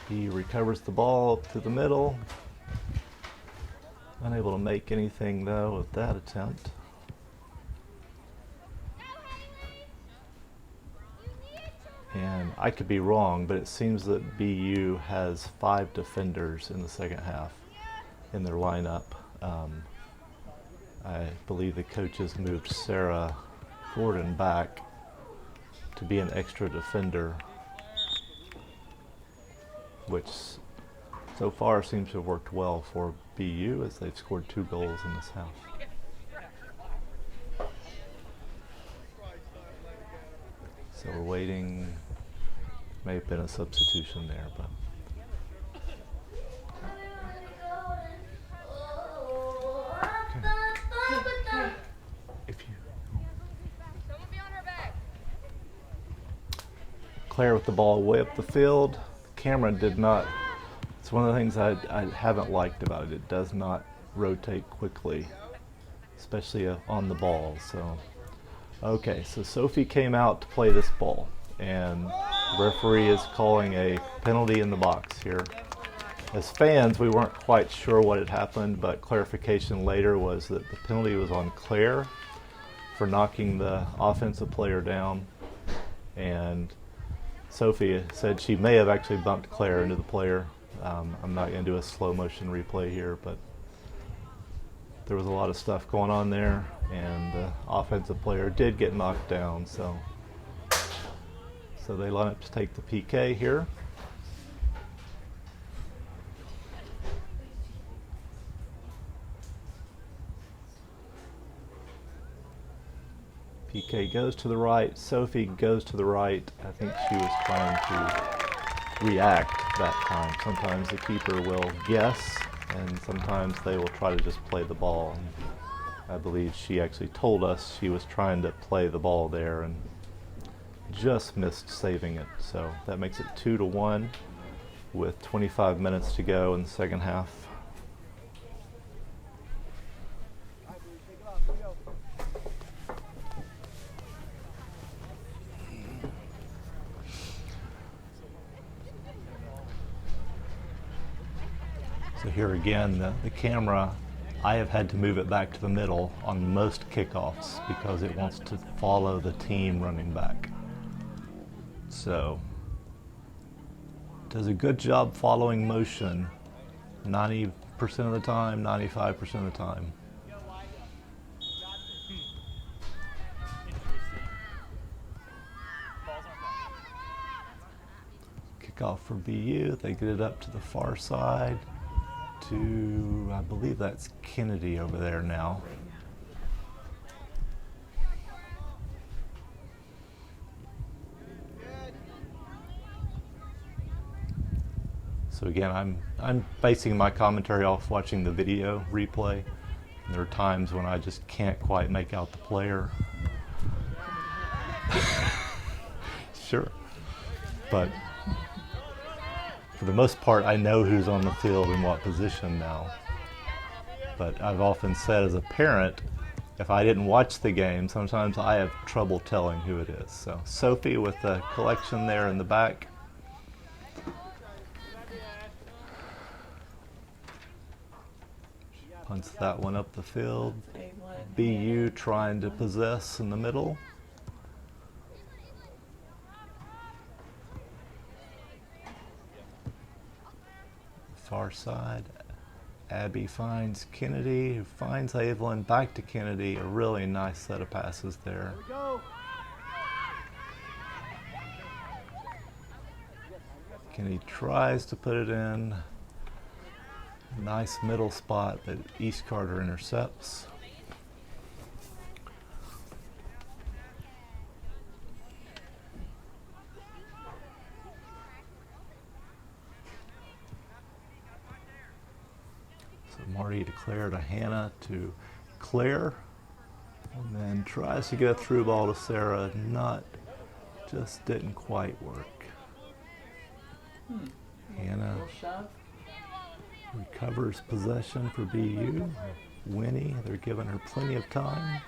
He recovers the ball up to the middle. Unable to make anything though with that attempt. And I could be wrong, but it seems that BU has 5 defenders in the second half in their lineup. I believe the coaches moved Sarah Gordon back to be an extra defender, which so far seems to have worked well for BU as they've scored 2 goals in this half. So we're waiting. May have been a substitution there, but. Okay. If you. Claire with the ball way up the field. The camera did not. It's one of the things I haven't liked about it. It does not rotate quickly, especially on the ball. So. Okay, so Sophie came out to play this ball, and the referee is calling a penalty in the box here. As fans, we weren't quite sure what had happened, but clarification later was that the penalty was on Claire for knocking the offensive player down, and Sophie said she may have actually bumped Claire into the player. I'm not going to do a slow motion replay here, but there was a lot of stuff going on there, and the offensive player did get knocked down, so they line up to take the PK here. PK goes to the right, Sophie goes to the right. I think she was trying to react that time. Sometimes the keeper will guess, and sometimes they will try to just play the ball. I believe she actually told us she was trying to play the ball there and just missed saving it. So that makes it 2-1 with 25 minutes to go in the second half. So here again, the camera, I have had to move it back to the middle on most kickoffs because it wants to follow the team running back. So, does a good job following motion 90% of the time, 95% of the time. Kickoff for BU, they get it up to the far side to, I believe that's Kennedy over there now. So again, I'm basing my commentary off watching the video replay. And there are times when I just can't quite make out the player. Sure. But for the most part, I know who's on the field and what position now. But I've often said as a parent, if I didn't watch the game, sometimes I have trouble telling who it is. So Sophie with the collection there in the back. Punts that one up the field. BU trying to possess in the middle. Far side. Abby finds Kennedy, who finds Evelyn, back to Kennedy. A really nice set of passes there. Kennedy tries to put it in. Nice middle spot that East Carter intercepts. Marty to Claire to Hannah to Claire. And then tries to get a through ball to Sarah. Just didn't quite work. Hannah Little shove. recovers possession for BU. Winnie, they're giving her plenty of time.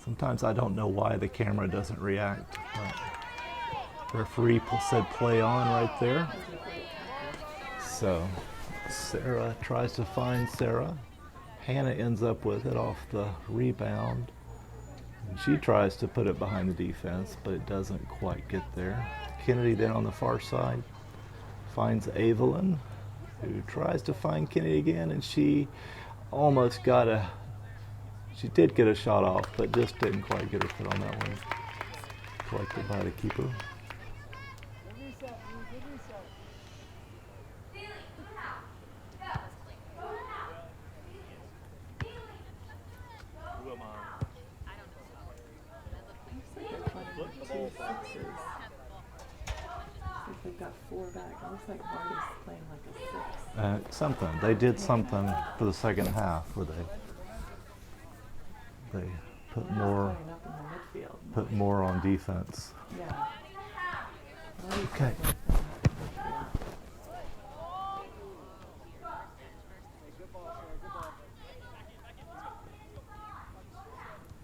Sometimes I don't know why the camera doesn't react, but referee said play on right there. So Sarah tries to find Sarah. Hannah ends up with it off the rebound. And she tries to put it behind the defense, but it doesn't quite get there. Kennedy then on the far side finds Evelyn, who tries to find Kennedy again, and she did get a shot off, but just didn't quite get her foot on that one. Collected by the keeper. They've got 4 back. It looks like Marty's playing like a 6. Something. They did something for the second half where they put more Playing up in the midfield. on defense. Yeah. Marty's Okay. playing up in the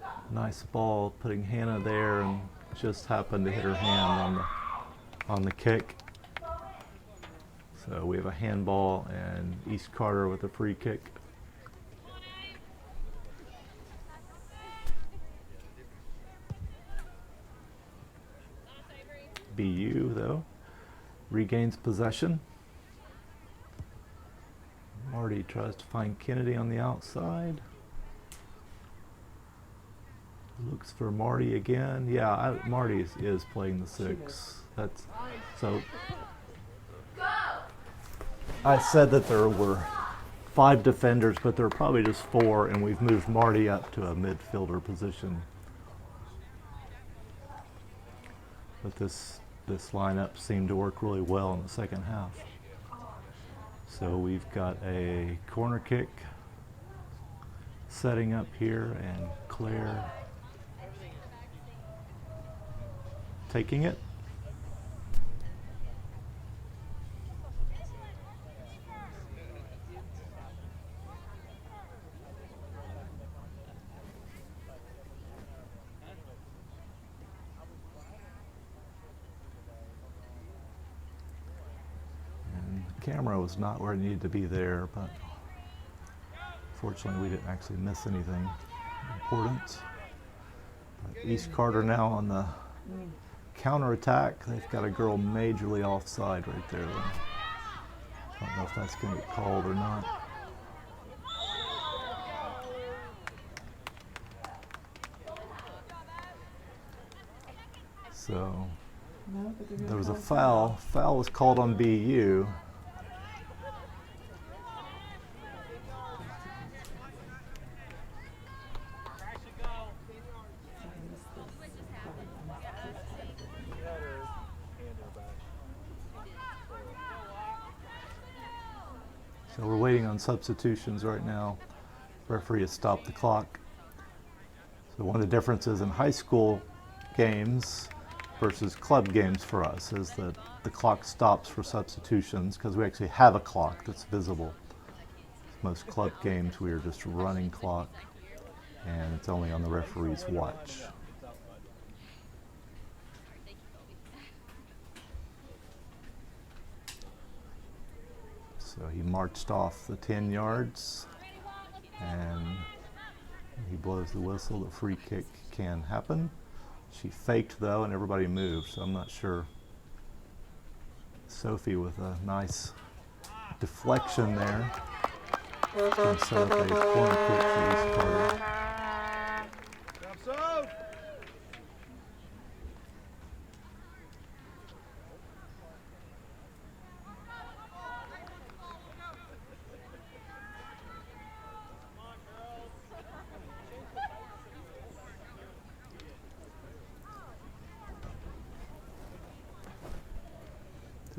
midfield. Nice ball, putting Hannah there, and just happened to hit her hand on the kick. So we have a handball and East Carter with a free kick. BU though regains possession. Marty tries to find Kennedy on the outside. Looks for Marty again. Yeah, Marty is playing the 6. That's so. I said that there were 5 defenders, but there are probably just 4, and we've moved Marty up to a midfielder position. But this lineup seemed to work really well in the second half. So we've got a corner kick setting up here, and Claire taking it. And the camera was not where it needed to be there, but fortunately we didn't actually miss anything important. But East Carter now on the counter-attack. They've got a girl majorly offside right there. I don't know if that's going to get called or not. So No, but they're gonna there was a call foul. Foul was called on BU. So we're waiting on substitutions right now. Referee has stopped the clock. So one of the differences in high school games versus club games for us is that the clock stops for substitutions because we actually have a clock that's visible. Most club games we are just running clock, and it's only on the referee's watch. So he marched off the 10 yards, and he blows the whistle. The free kick can happen. She faked though, and everybody moved, so I'm not sure. Sophie with a nice deflection there. She's going to set up a corner kick for East Carter.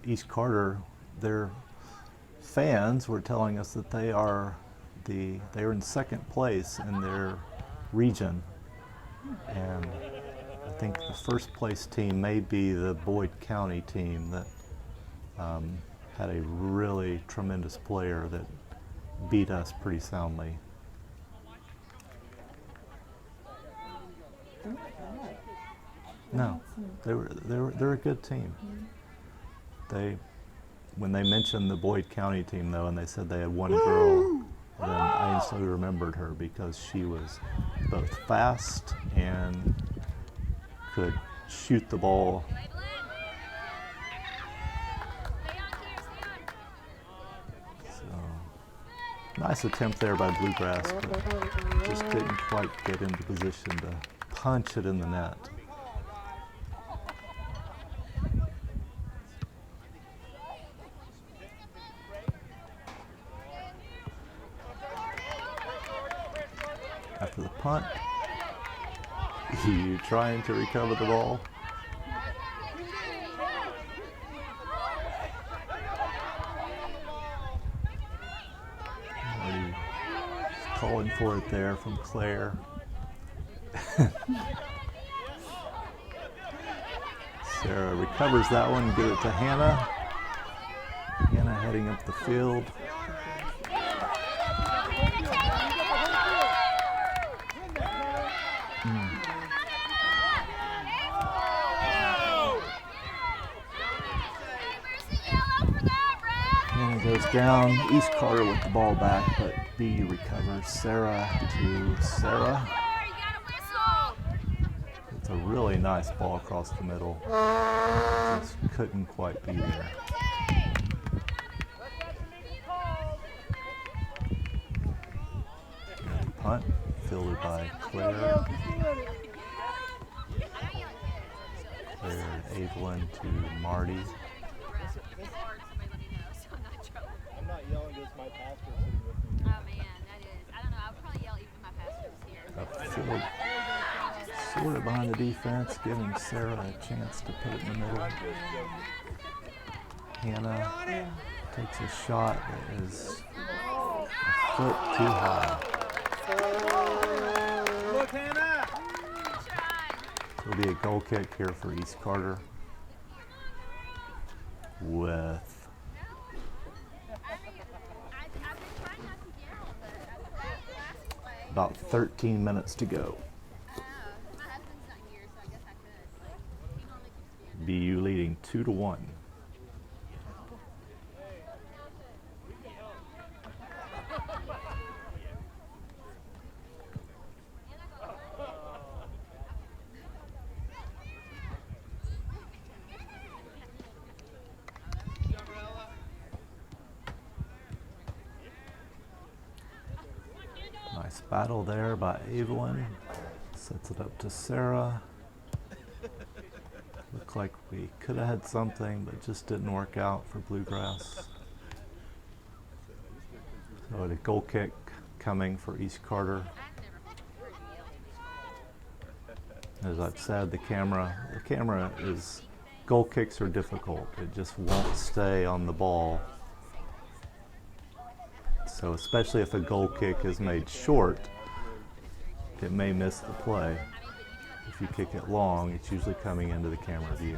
East Carter, their fans were telling us that they are in second place in their region, and I think the first place team may be the Boyd County team that had a really tremendous player that beat us pretty soundly. They're not bad. No, they're a good team. When they mentioned the Boyd County team though, and they said they had one girl, then I instantly remembered her because she was both fast and could shoot the ball. So, nice attempt there by Bluegrass, but just didn't quite get into position to punch it in the net. After the punt, you trying to recover the ball. Already calling for it there from Claire. Sarah recovers that one, get it to Hannah. Hannah heading up the field. Hannah goes down. East Carter with the ball back, but B recovers. Sarah to Sarah. It's a really nice ball across the middle. Just couldn't quite be there. Punt fielded by Claire. Claire and Evelyn to Marty. I'm not yelling because my pastor is sitting with me. Oh man, that is. I don't know. I would probably yell even if my pastor was here. Upfield, sort of behind the defense, giving Sarah a chance to put it in the middle. Hannah takes a shot that is a foot too high. Look, Hannah! It'll be a goal kick here for East Carter with about 13 minutes to go. BU leading 2-1. Nice battle there by Evelyn. Sets it up to Sarah. Looked like we could have had something, but just didn't work out for Bluegrass. So a goal kick coming for East Carter. As I've said, the camera is, goal kicks are difficult. It just won't stay on the ball. So especially if a goal kick is made short, it may miss the play. If you kick it long, it's usually coming into the camera view.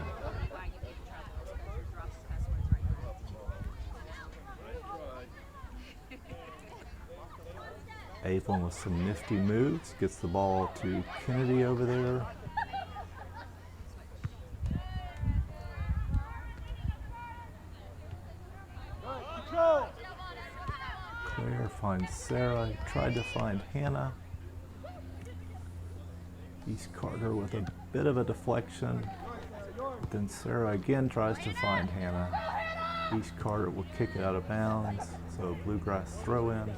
Evelyn with some nifty moves, gets the ball to Kennedy over there. Control! Claire finds Sarah, tried to find Hannah. East Carter with a bit of a deflection. But then Sarah again tries to find Hannah. East Carter will kick it out of bounds, so Bluegrass throw in.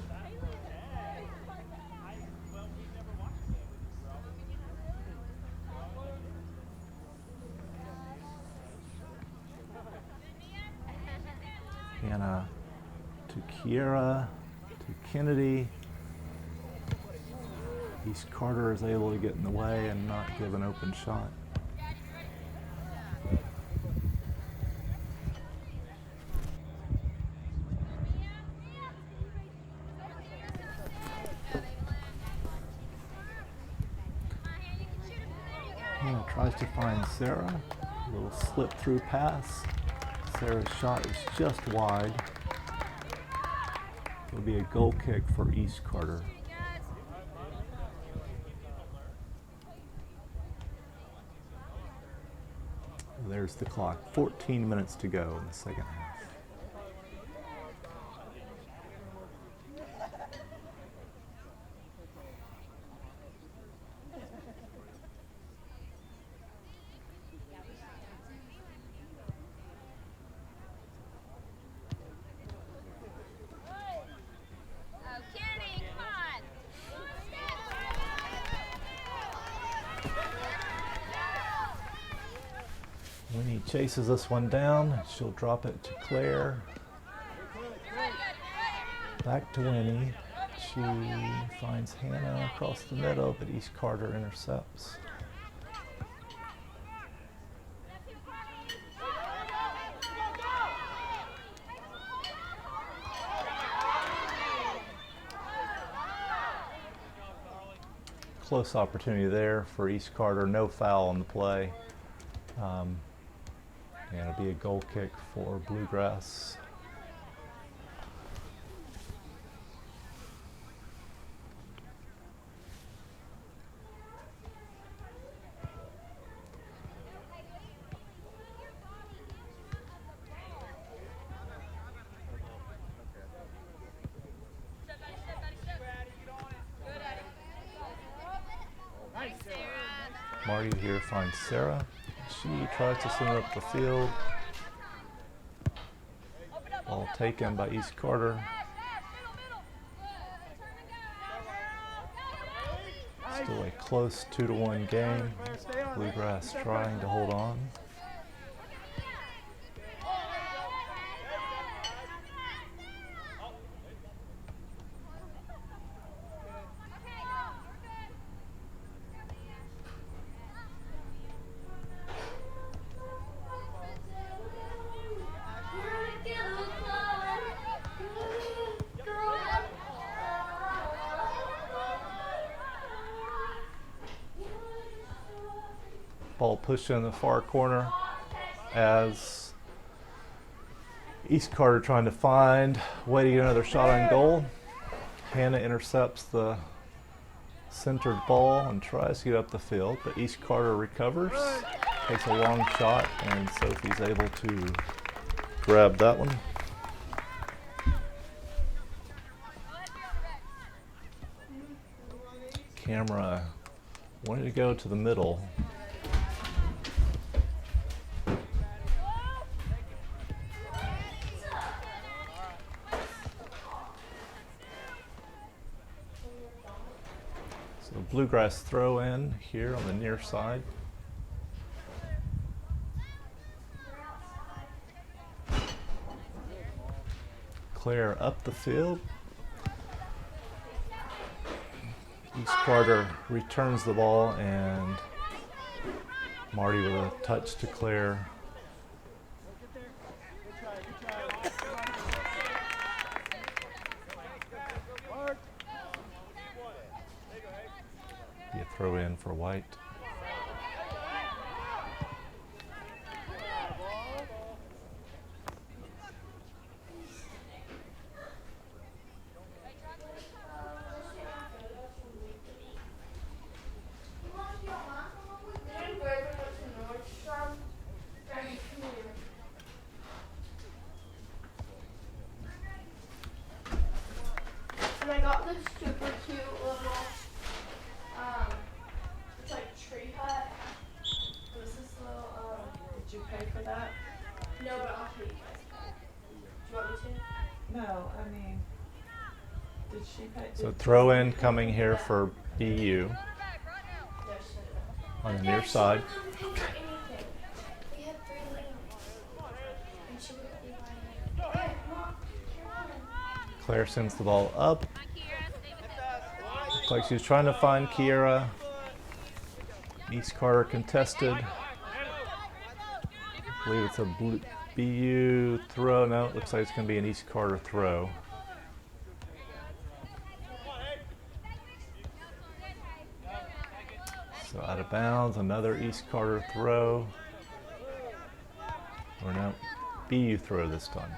Hannah to Kiera, to Kennedy. East Carter is able to get in the way and not give an open shot. Hannah tries to find Sarah. A little slip through pass. Sarah's shot is just wide. It'll be a goal kick for East Carter. There's the clock. 14 minutes to go in the second half. Winnie chases this one down. She'll drop it to Claire. Back to Winnie. She finds Hannah across the middle, but East Carter intercepts. Close opportunity there for East Carter. No foul on the play. And it'll be a goal kick for Bluegrass. Mario here finds Sarah. She tries to send it up the field. Ball taken by East Carter. Still a close 2-1 game. Bluegrass trying to hold on. Ball pushed in the far corner as East Carter trying to find a way to get another shot on goal. Hannah intercepts the centered ball and tries to get up the field, but East Carter recovers, takes a long shot, and Sophie's able to grab that one. Camera wanted to go to the middle. So Bluegrass throw in here on the near side. Claire up the field. East Carter returns the ball, and Marty with a touch to Claire. Be a throw in for White. And I got this super cute little, it's like tree hut. It was this little, Did you pay for that? no, but I'll pay you guys. Do you want me to? No, I mean, did she pay? So throw in coming here for BU No, she didn't. on the near side. She wouldn't pay for anything. We had 3 lambs. And she wouldn't be buying it. Hey, Mom, come on. Claire sends the ball up. Looks like she's trying to find Kiera. East Carter contested. I believe it's a BU throw. No, it looks like it's going to be an East Carter throw. So out of bounds. Another East Carter throw. Or no, BU throw this time.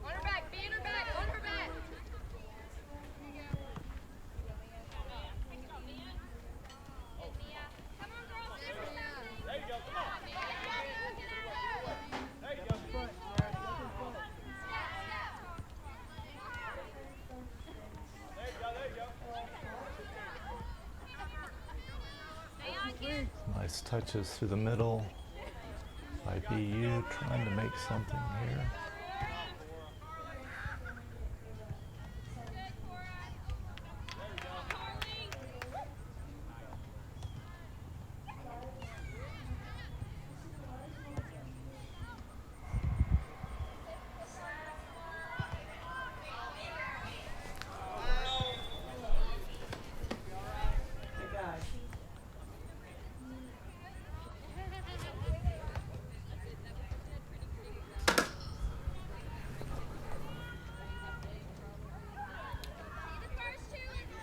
On her back, be in her back, on her back. Come on, girls. There you go, come on. There you go, come on. There you go. Stay on, kids. Nice touches through the middle by BU, trying to make something here. Good guy.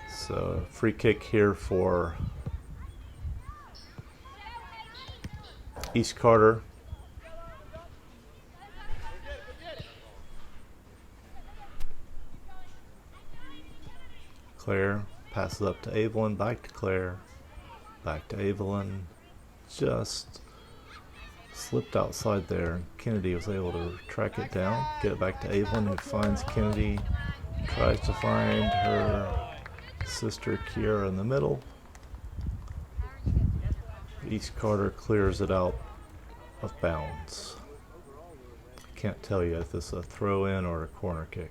So free kick here for East Carter. Claire passes up to Evelyn, back to Claire, back to Evelyn. Just slipped outside there. Kennedy was able to track it down, get it back to Evelyn, who finds Kennedy, tries to find her sister Kiera in the middle. East Carter clears it out of bounds. Can't tell you if this is a throw in or a corner kick.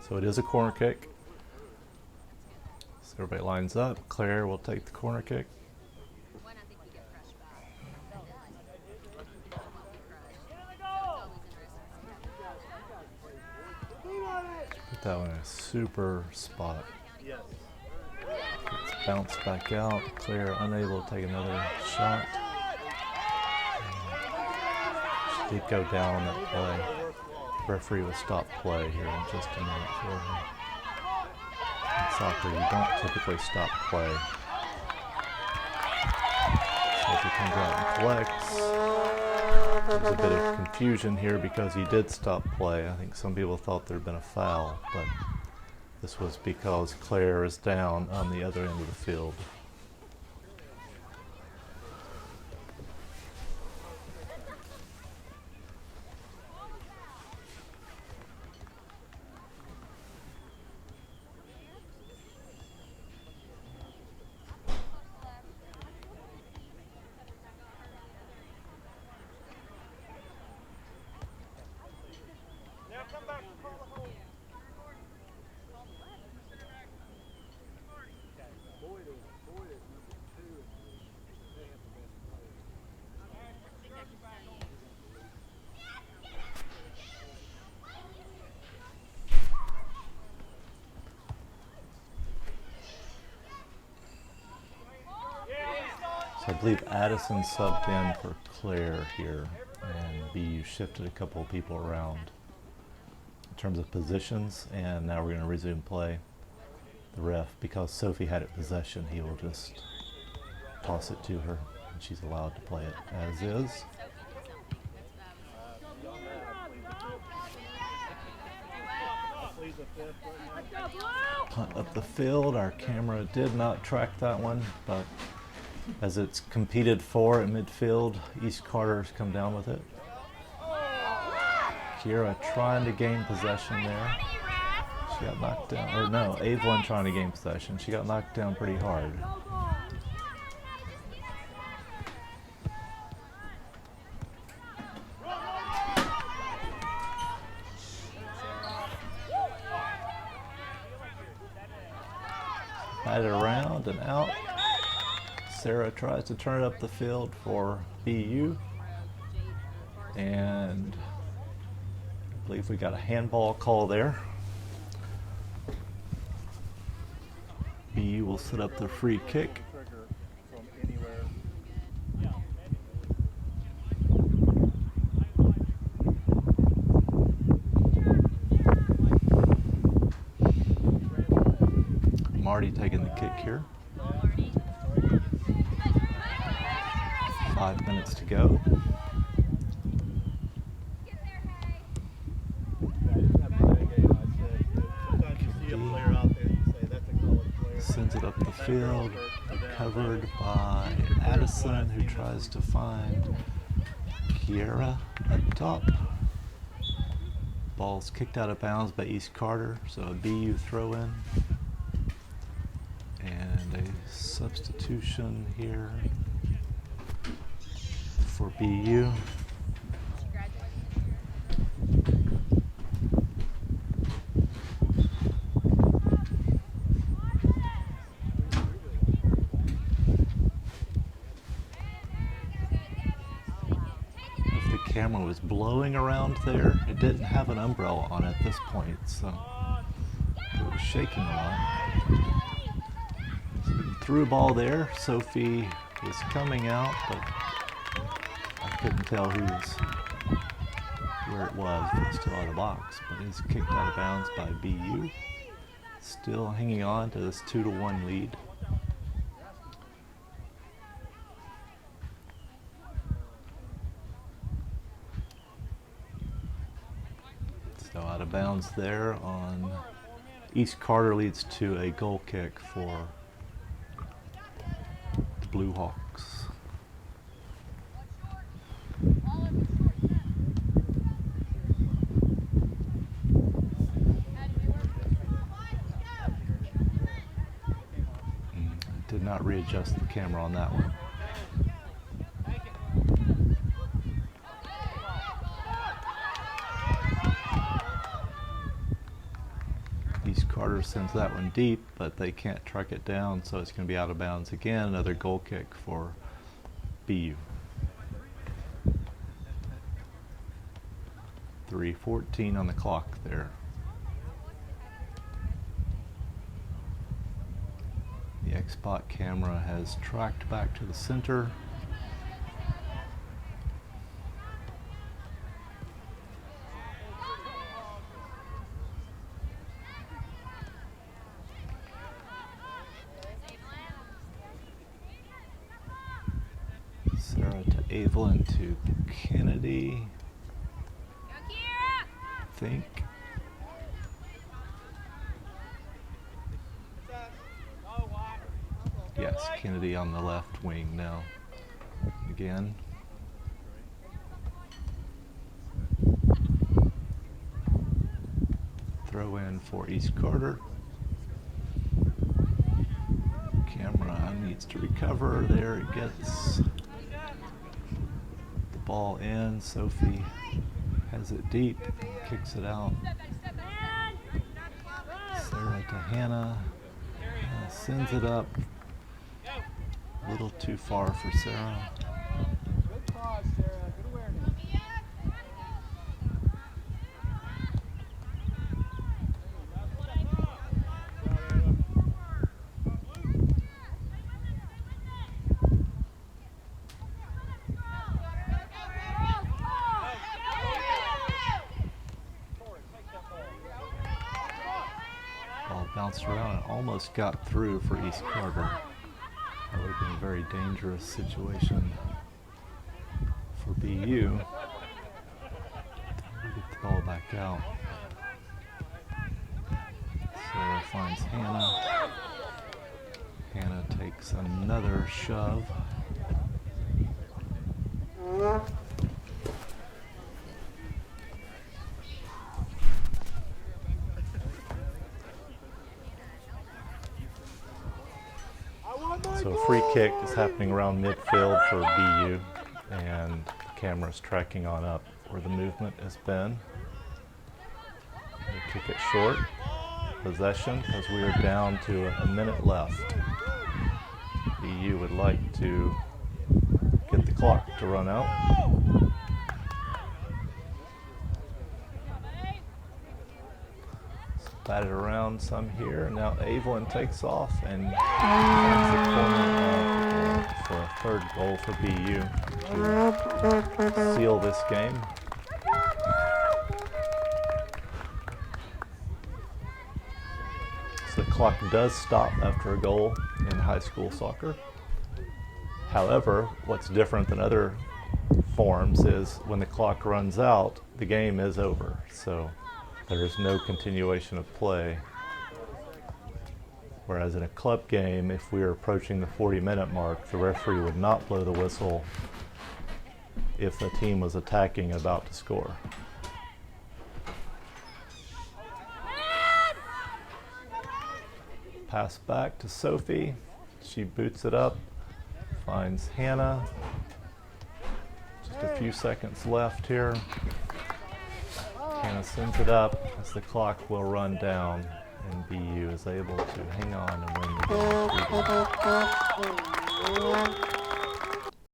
So it is a corner kick. So everybody lines up. Claire will take the corner kick. One, I think you get crushed by. You don't want to be crushed. So it's always interesting. Put that one in a super spot. Yes. It's bounced back out. Claire unable to take another shot. She did go down on that play. Referee will stop play here in just a minute for her. In soccer, you don't typically stop play. So if he comes out and collects, there's a bit of confusion here because he did stop play. I think some people thought there'd been a foul, but this was because Claire is down on the other end of the field. So I believe Addison subbed in for Claire here, and BU shifted a couple of people around in terms of positions, and now we're going to resume play. The ref, because Sophie had it possession, he will just toss it to her, and she's allowed to play it as is. Punt up the field. Our camera did not track that one, but as it's competed for at midfield, East Carter's come down with it. Kiera trying to gain possession there. She got knocked down, or no, Evelyn trying to gain possession. She got knocked down pretty hard. Had it around and out. Sarah tries to turn it up the field for BU. And I believe we got a handball call there. BU will set up the free kick. Trigger from anywhere. Marty taking the kick here. 5 minutes to go. Sometimes you see a player out there, you say that's a college player. Sends it up the field, covered by Addison, who tries to find Kiera up top. Ball's kicked out of bounds by East Carter, so a BU throw in. And a substitution here for BU. If the camera was blowing around there, it didn't have an umbrella on at this point, so it was shaking a lot. Threw a ball there. Sophie was coming out, but I couldn't tell where it was. It was still out of the box, but he's kicked out of bounds by BU. Still hanging on to this 2-1 lead. So out of bounds there on East Carter leads to a goal kick for the Blue Hawks. Did not readjust the camera on that one. East Carter sends that one deep, but they can't track it down, so it's going to be out of bounds again. Another goal kick for BU. 3:14 on the clock there. The Xbot camera has tracked back to the center. Sarah to Evelyn to Kennedy. Think. Yes, Kennedy on the left wing now. Again. Throw in for East Carter. Camera needs to recover. There it gets the ball in. Sophie has it deep, kicks it out. Sarah to Hannah. Sends it up. A little too far for Sarah. Good cross, Sarah. Good awareness. Ball bounced around and almost got through for East Carter. That would have been a very dangerous situation for BU. We get the ball back out. Sarah finds Hannah. Hannah takes another shove. So a free kick is happening around midfield for BU, and the camera's tracking on up where the movement has been. They kick it short. Possession, because we are down to a minute left. BU would like to get the clock to run out. batted around some here. Now Evelyn takes off and finds the corner for a third goal for BU to seal this game. So the clock does stop after a goal in high school soccer. However, what's different than other forms is when the clock runs out, the game is over. So there is no continuation of play. Whereas in a club game, if we are approaching the 40-minute mark, the referee would not blow the whistle if the team was attacking about to score. Pass back to Sophie. She boots it up, finds Hannah. Just a few seconds left here. Hannah sends it up as the clock will run down, and BU is able to hang on and win the game.